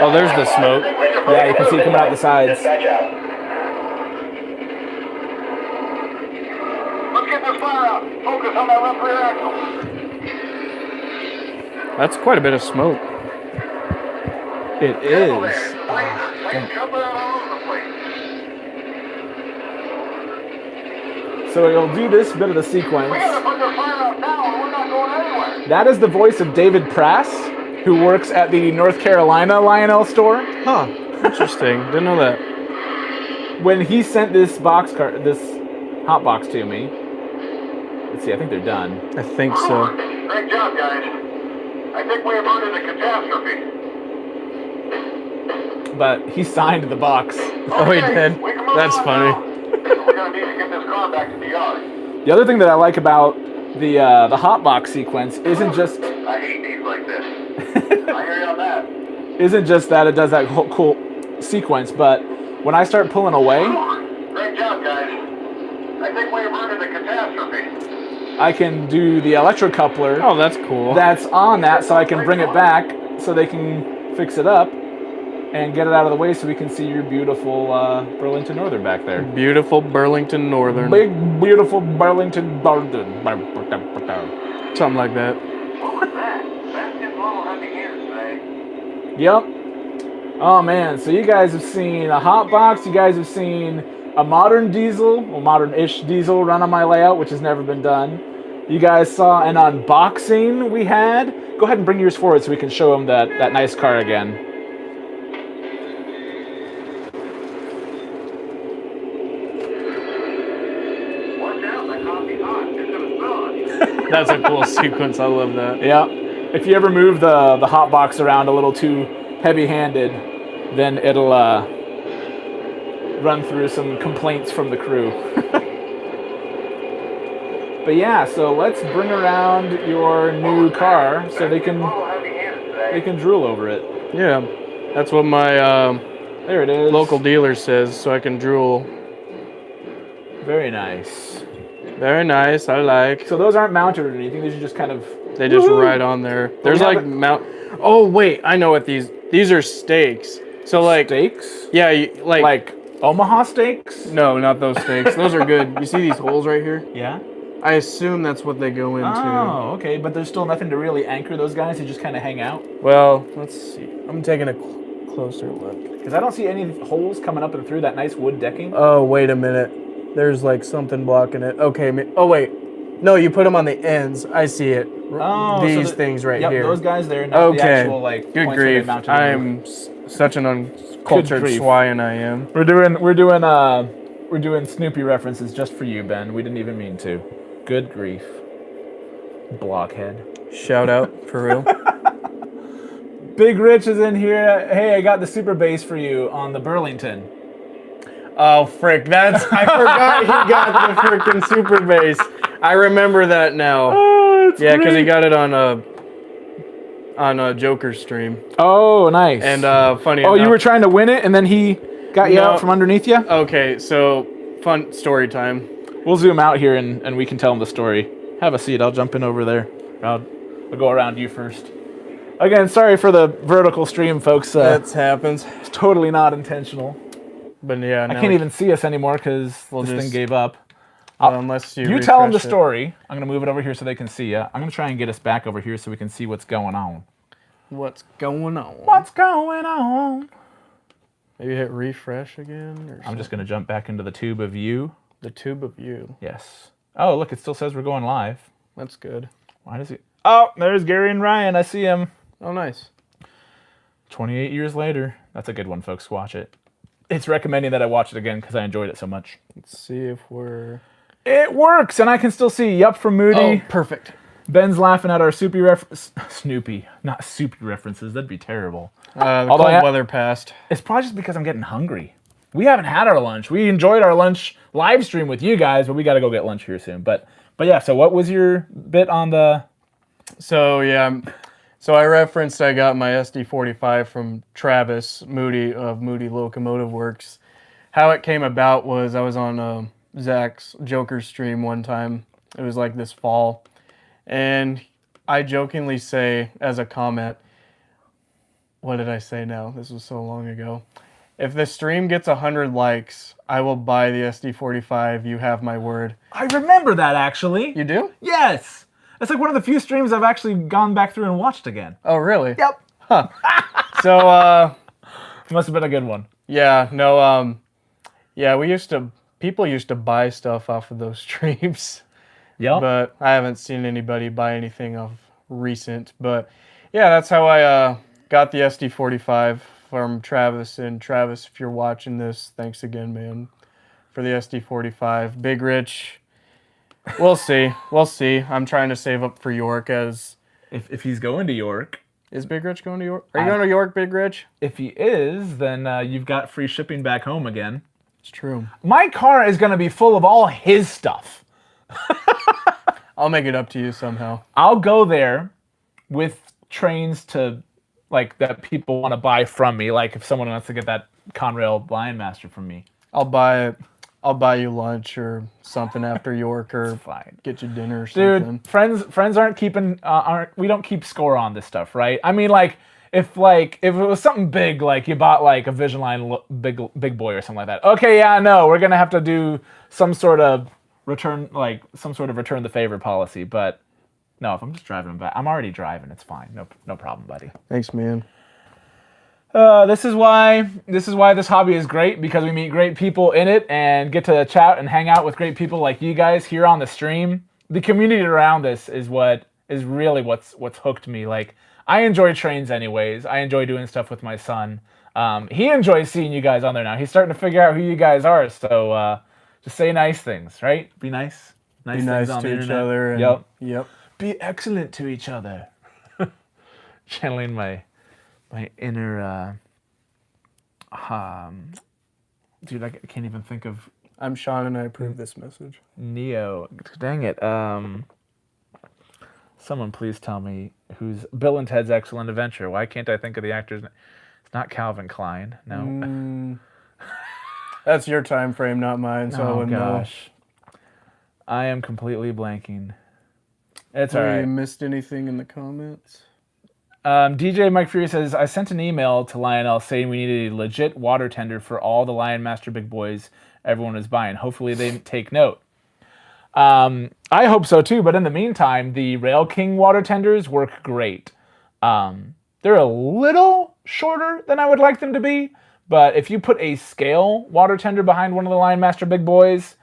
Oh, there's the smoke. Yeah, you can see it coming out the sides. Dispatch out. Let's get this fire out. Focus on that left rear axle. That's quite a bit of smoke. It is. So it'll do this bit of the sequence. We gotta put this fire out now or we're not going anywhere. That is the voice of David Prass, who works at the North Carolina Lionel store. Huh. Interesting. Didn't know that. When he sent this this hot box to me. Let's see, I think they're done. I think so. Great job, guys. I think we averted a catastrophe. But he signed the box. Oh, he did? We can move That's on funny. now. We're gonna need to get this car back to the yard. The other thing that I like about the hot box sequence isn't just I hate these like this. I hear you on that. isn't just that it does that whole cool sequence, but when I start pulling away, Great job, guys. I think we averted a catastrophe. I can do the electrocoupler Oh, that's cool. that's on that, so I can bring it back so they can fix it up and get it out of the way so we can see your beautiful Burlington Northern back there. Beautiful Burlington Northern. Big, beautiful Burlington Northern. Something like that. What was that? That's getting a little heavy here today. Yep. Oh man, so you guys have seen a hot box, you guys have seen a modern diesel, well modern-ish diesel run on my layout, which has never been done. You guys saw an unboxing we had. Go ahead and bring yours forward so we can show them that nice car again. Watch out, that coffee's hot. It's gonna spill on you. That's a cool sequence. I love that. Yeah. If you ever move the hot box around a little too heavy-handed, then it'll run through some complaints from the crew. But yeah, so let's bring around your new car so they A can little heavy-handed today. drool over it. Yeah. That's what my There it is. local dealer says, so I can drool. Very nice. Very nice. I like. So those aren't mounted or anything. These are just kind of. They just Woohoo! ride on there. There's we have like it- mount. Oh wait, I know what these are steaks. So like Steaks? yeah, Like Omaha steaks? no, not those steaks. Those are good. You see these holes right here? Yeah. I assume that's what they go into. Oh, okay. But there's still nothing to really anchor those guys. They just kind of hang out. Well, let's see. I'm taking a closer look. Because I don't see any holes coming up and through that nice wood decking. Oh wait a minute. There's like something blocking it. Okay. Oh wait. No, you put them on the ends. I see it. Oh, so These the- things right yep, here. those guys there, not the Okay. actual like Good points where they grief. mounted them. I'm such an uncultured grief. swine I am. We're doing Snoopy references just for you, Ben. We didn't even mean to. Good grief. Blockhead. Shout out for real. Big Rich is in here. Hey, I got the super bass for you on the Burlington. Oh frick! I forgot he got the freaking super bass. I remember that now. Oh, it's Yeah, because he great. got it on a Joker stream. Oh, nice. And funny. oh, you enough- were trying to win it, and then he got you No. out from underneath you? Okay, so fun story time. We'll zoom out here, and we can tell him the story. Have a seat. I'll jump in over there. I'll go around you first. Again, sorry for the vertical stream, folks. That happens. It's totally not intentional. But yeah, I can't even see us anymore because this thing just- gave up. unless you. You tell them the refresh it. story. I'm going to move it over here so they can see you. I'm going to try and get us back over here so we can see what's going on. What's going on? What's going on? Maybe hit refresh again. Or I'm just going to jump back into the tube of you. the tube of you. Yes. Oh, look, it still says we're going live. That's good. Why does it? Oh, there's Gary and Ryan. I see him. Oh, nice. 28 years later. That's a good one, folks. Watch it. It's recommending that I watch it again because I enjoyed it so much. Let's see if we're. It works, and I can still see Yup from Moody. Oh, perfect. Ben's laughing at our Snoopy, not Soupy references. That'd be terrible. The Although cold I- weather passed. It's probably just because I'm getting hungry. We haven't had our lunch. We enjoyed our lunch live stream with you guys, but we got to go get lunch here soon. But yeah. So what was your bit on the? So yeah, so I referenced I got my SD45 from Travis Moody of Moody Locomotive Works. How it came about was I was on Zach's Joker stream one time. It was like this fall, and I jokingly say as a comment, what did I say now? This was so long ago. If the stream gets 100 likes, I will buy the SD45. You have my word. I remember that, actually. You do? Yes. It's like one of the few streams I've actually gone back through and watched again. Oh, really? Yep. So, Must have been a good one. yeah, no, yeah, people used to buy stuff off of those streams. Yep. But I haven't seen anybody buy anything of recent. But yeah, that's how I got the SD45 from Travis. And Travis, if you're watching this, thanks again, man, for the SD45. Big Rich, we'll see. We'll see. I'm trying to save up for York as... If he's going to York. Is Big Rich going to York? Are you going to York, Big Rich? If he is, then you've got free shipping back home again. It's true. My car is going to be full of all his stuff. I'll make it up to you somehow. I'll go there with trains to, like, that people want to buy from me. Like, if someone wants to get that Conrail Lion Master from me. I'll buy you lunch or something after York, or Fine. get you dinner or something. Dude, friends aren't keeping, we don't keep score on this stuff, right? I mean, like, if it was something big, like you bought like a Vision Line big boy or something like that. Okay, yeah, no, we're gonna have to do some sort of return the favor policy. But no, if I'm just driving back, I'm already driving. It's fine. No problem, buddy. Thanks, man. This is why this hobby is great, because we meet great people in it and get to chat and hang out with great people like you guys here on the stream. The community around this is what is really what's hooked me. Like, I enjoy trains anyways. I enjoy doing stuff with my son. He enjoys seeing you guys on there now. He's starting to figure out who you guys are. So just say nice things, right? Be nice. Be nice things on to the each internet. other. And, Yep. Be excellent to each other. Channeling my inner dude, I can't even think of I'm Sean and I approve this message. Neo. Dang it. Someone please tell me who's Bill and Ted's Excellent Adventure. Why can't I think of the actor's name? It's not Calvin Klein. No. That's your time frame, not mine. So I wouldn't know. I am completely blanking. It's Have all right. you missed anything in the comments? DJ Mike Fury says, I sent an email to Lionel saying we needed a legit water tender for all the Lion Master big boys everyone is buying. Hopefully they take note. I hope so too, but in the meantime, the Rail King water tenders work great. They're a little shorter than I would like them to be, but if you put a scale water tender behind one of the Lion Master big boys,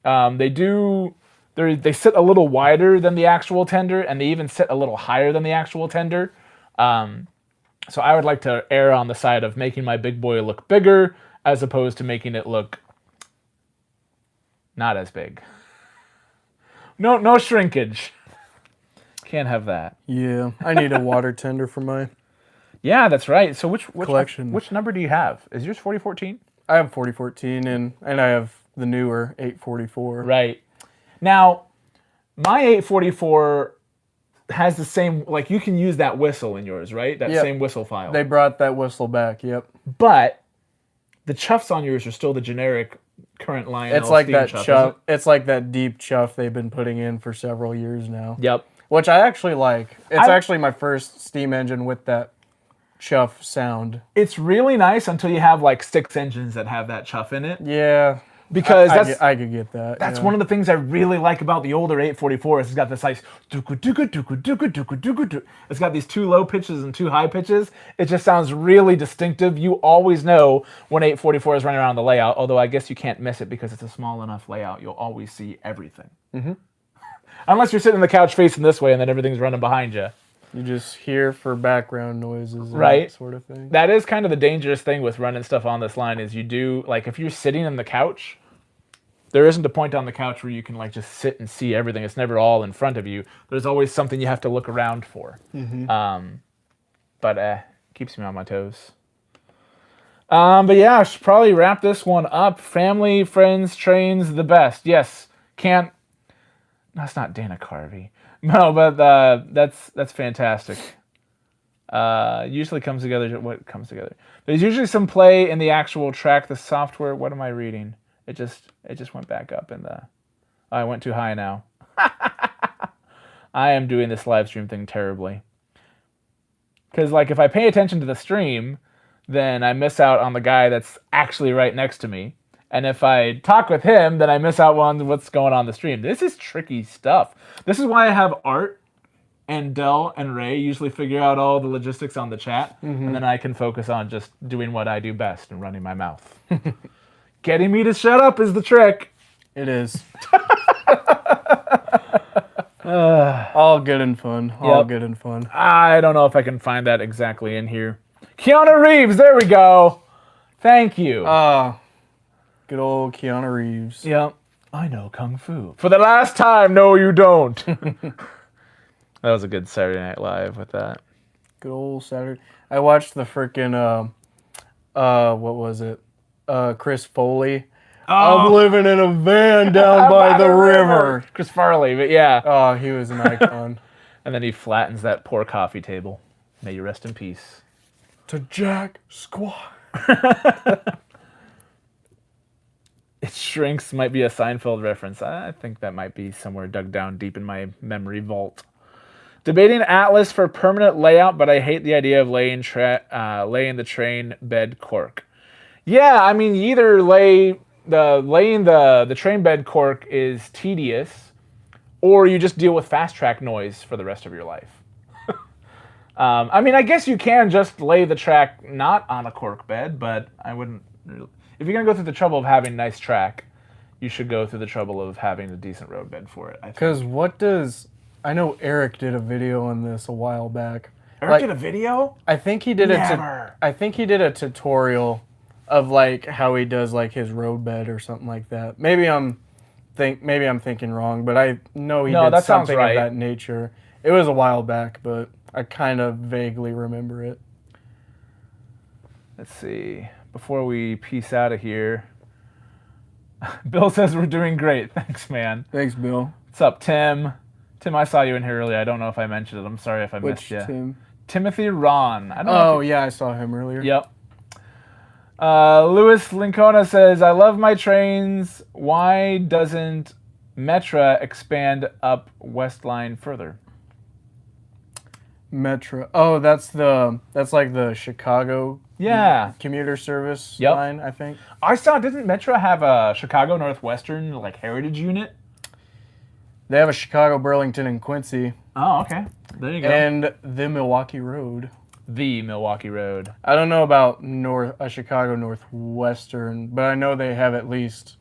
they sit a little wider than the actual tender, and they even sit a little higher than the actual tender. So I would like to err on the side of making my big boy look bigger as opposed to making it look not as big. No shrinkage. Can't have that. Yeah, I need a water tender for my Yeah, that's right. So which collection. Which number do you have? Is yours 4014? I have 4014 and I have the newer 844. Right. Now, my 844 has the same, like, you can use that whistle in yours, right? That same whistle file. They brought that whistle back, yep. But the chuffs on yours are still the generic current Lionel It's like steam that chuff. It's like that deep chuff they've been putting in for several years now. Yep. Which I actually like. It's actually my first steam engine with that chuff sound. It's really nice until you have like 6 engines that have that chuff in it. Yeah. Because I could get that. That's one of the things I really like about the older 844 is it's got this nice it's got these 2 low pitches and 2 high pitches. It just sounds really distinctive. You always know when 844 is running around the layout, although I guess you can't miss it because it's a small enough layout. You'll always see everything. Mm-hmm. Unless you're sitting on the couch facing this way and then everything's running behind you. You just hear for background noises, right? That sort of thing. That is kind of the dangerous thing with running stuff on this line is you do, like, if you're sitting on the couch, there isn't a point on the couch where you can, like, just sit and see everything. It's never all in front of you. There's always something you have to look around for. Mm-hmm. But keeps me on my toes. But yeah, I should probably wrap this one up. Family, friends, trains, the best. Yes, can't. That's not Dana Carvey. No, but that's fantastic. Usually comes together. What comes together? There's usually some play in the actual track. The software. What am I reading? It just went back up in the. Oh, I went too high now. I am doing this live stream thing terribly. Because, like, if I pay attention to the stream, then I miss out on the guy that's actually right next to me. And if I talk with him, then I miss out on what's going on the stream. This is tricky stuff. This is why I have Art and Del and Ray usually figure out all the logistics on the chat. And then I can focus on just doing what I do best and running my mouth. Getting me to shut up is the trick. It is. All good and fun. All good and fun. I don't know if I can find that exactly in here. Keanu Reeves, there we go. Thank you. Good old Keanu Reeves. Yep. I know Kung Fu. For the last time, no you don't. That was a good Saturday Night Live with that. Good old Saturday. I watched the frickin' what was it? Chris Foley. I'm living in a van down by the river. Chris Farley, but yeah. Oh, he was an icon. And then he flattens that poor coffee table. May you rest in peace. To Jack Squat. It Shrinks might be a Seinfeld reference. I think that might be somewhere dug down deep in my memory vault. Debating Atlas for permanent layout, but I hate the idea of laying the train bed cork. Yeah, I mean, either laying the train bed cork is tedious, or you just deal with fast track noise for the rest of your life. I mean, I guess you can just lay the track not on a cork bed, but I wouldn't. If you're gonna go through the trouble of having nice track, you should go through the trouble of having a decent road bed for it. Because I know Eric did a video on this a while back. Eric did a video? I think he did Never. I think he did a tutorial of like how he does like his road bed or something like that. Maybe I'm thinking wrong, but I know he did something of that nature. It was a while back, but I kind of vaguely remember it. Let's see. Before we peace out of here, Bill says we're doing great. Thanks, man. Thanks, Bill. What's up, Tim? Tim, I saw you in here earlier. I don't know if I mentioned it. I'm sorry if I missed you. Tim? Timothy Ron. I don't know yeah, I saw him earlier. Yep. Louis Lincona says, I love my trains. Why doesn't Metra expand up West Line further? Metra. Oh, that's like the Chicago commuter service line, I think. I saw, didn't Metra have a Chicago Northwestern like heritage unit? They have a Chicago, Burlington, and Quincy. Oh, okay. There you go. And the Milwaukee Road. The Milwaukee Road. I don't know about a Chicago Northwestern, but I know they have at least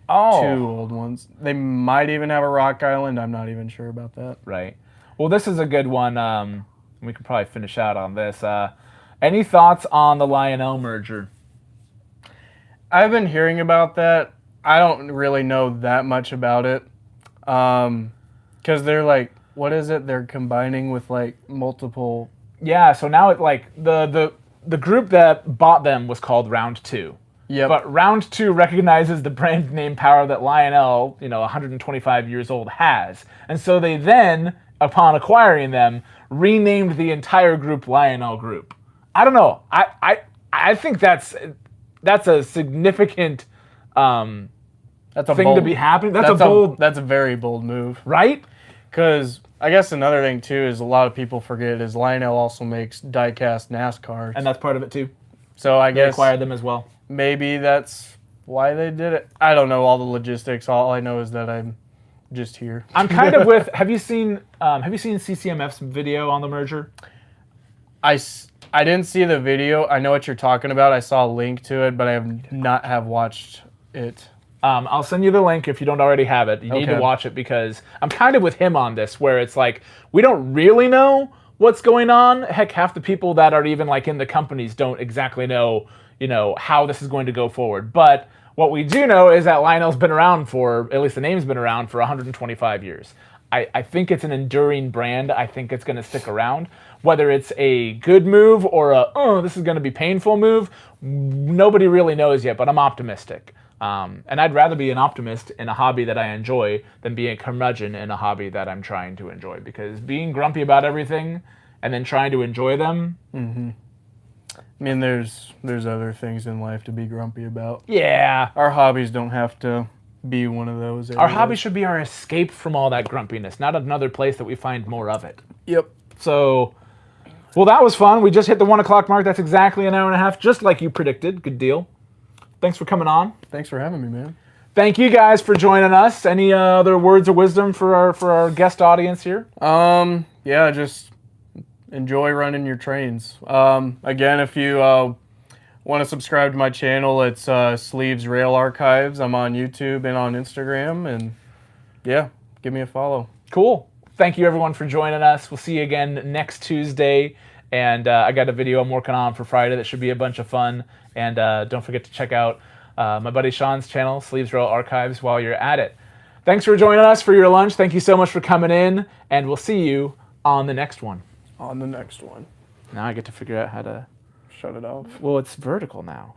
2 old ones. They might even have a Rock Island. I'm not even sure about that. Right. Well, this is a good one. We could probably finish out on this. Any thoughts on the Lionel merger? I've been hearing about that. I don't really know that much about it. Because they're like, what is it? They're combining with like multiple. Yeah, so now it like the group that bought them was called Round 2. Yeah. But Round 2 recognizes the brand name power that Lionel, 125 years old, has. And so they then, upon acquiring them, renamed the entire group Lionel Group. I don't know. I think that's a significant That's a thing bold, to be happening. That's a very bold move, right? Because I guess another thing too is a lot of people forget is Lionel also makes die-cast NASCAR, And that's part of it too. So I They guess acquired them as well. maybe that's why they did it. I don't know all the logistics. All I know is that I'm just here. I'm kind of with. Have you seen CCMF's video on the merger? I didn't see the video. I know what you're talking about. I saw a link to it, but I have not watched it. I'll send you the link if you don't already have it. You need to watch it because I'm kind of with him on this, where it's like we don't really know what's going on. Heck, half the people that are even like in the companies don't exactly know, how this is going to go forward. But what we do know is that Lionel's been around for, at least the name's been around for 125 years. I think it's an enduring brand. I think it's going to stick around. Whether it's a good move or this is going to be painful move, nobody really knows yet, but I'm optimistic. And I'd rather be an optimist in a hobby that I enjoy than be a curmudgeon in a hobby that I'm trying to enjoy. Because being grumpy about everything and then trying to enjoy them... Mm-hmm. I mean, there's other things in life to be grumpy about. Yeah. Our hobbies don't have to be one of those. Our hobby should be our escape from all that grumpiness, not another place that we find more of it. Yep. So Well, that was fun. We just hit the 1 o'clock mark. That's exactly an hour and a half, just like you predicted. Good deal. Thanks for coming on. Thanks for having me, man. Thank you guys for joining us. Any other words of wisdom for our guest audience here? Yeah, just enjoy running your trains. Again, if you want to subscribe to my channel, it's Sleeves Rail Archives. I'm on YouTube and on Instagram, and yeah, give me a follow. Cool. Thank you everyone for joining us. We'll see you again next Tuesday. And I got a video I'm working on for Friday that should be a bunch of fun. And don't forget to check out my buddy Sean's channel, Sleeves Rail Archives, while you're at it. Thanks for joining us for your lunch. Thank you so much for coming in. And we'll see you on the next one. On the next one. Now I get to figure out how to shut it off. Well, it's vertical now.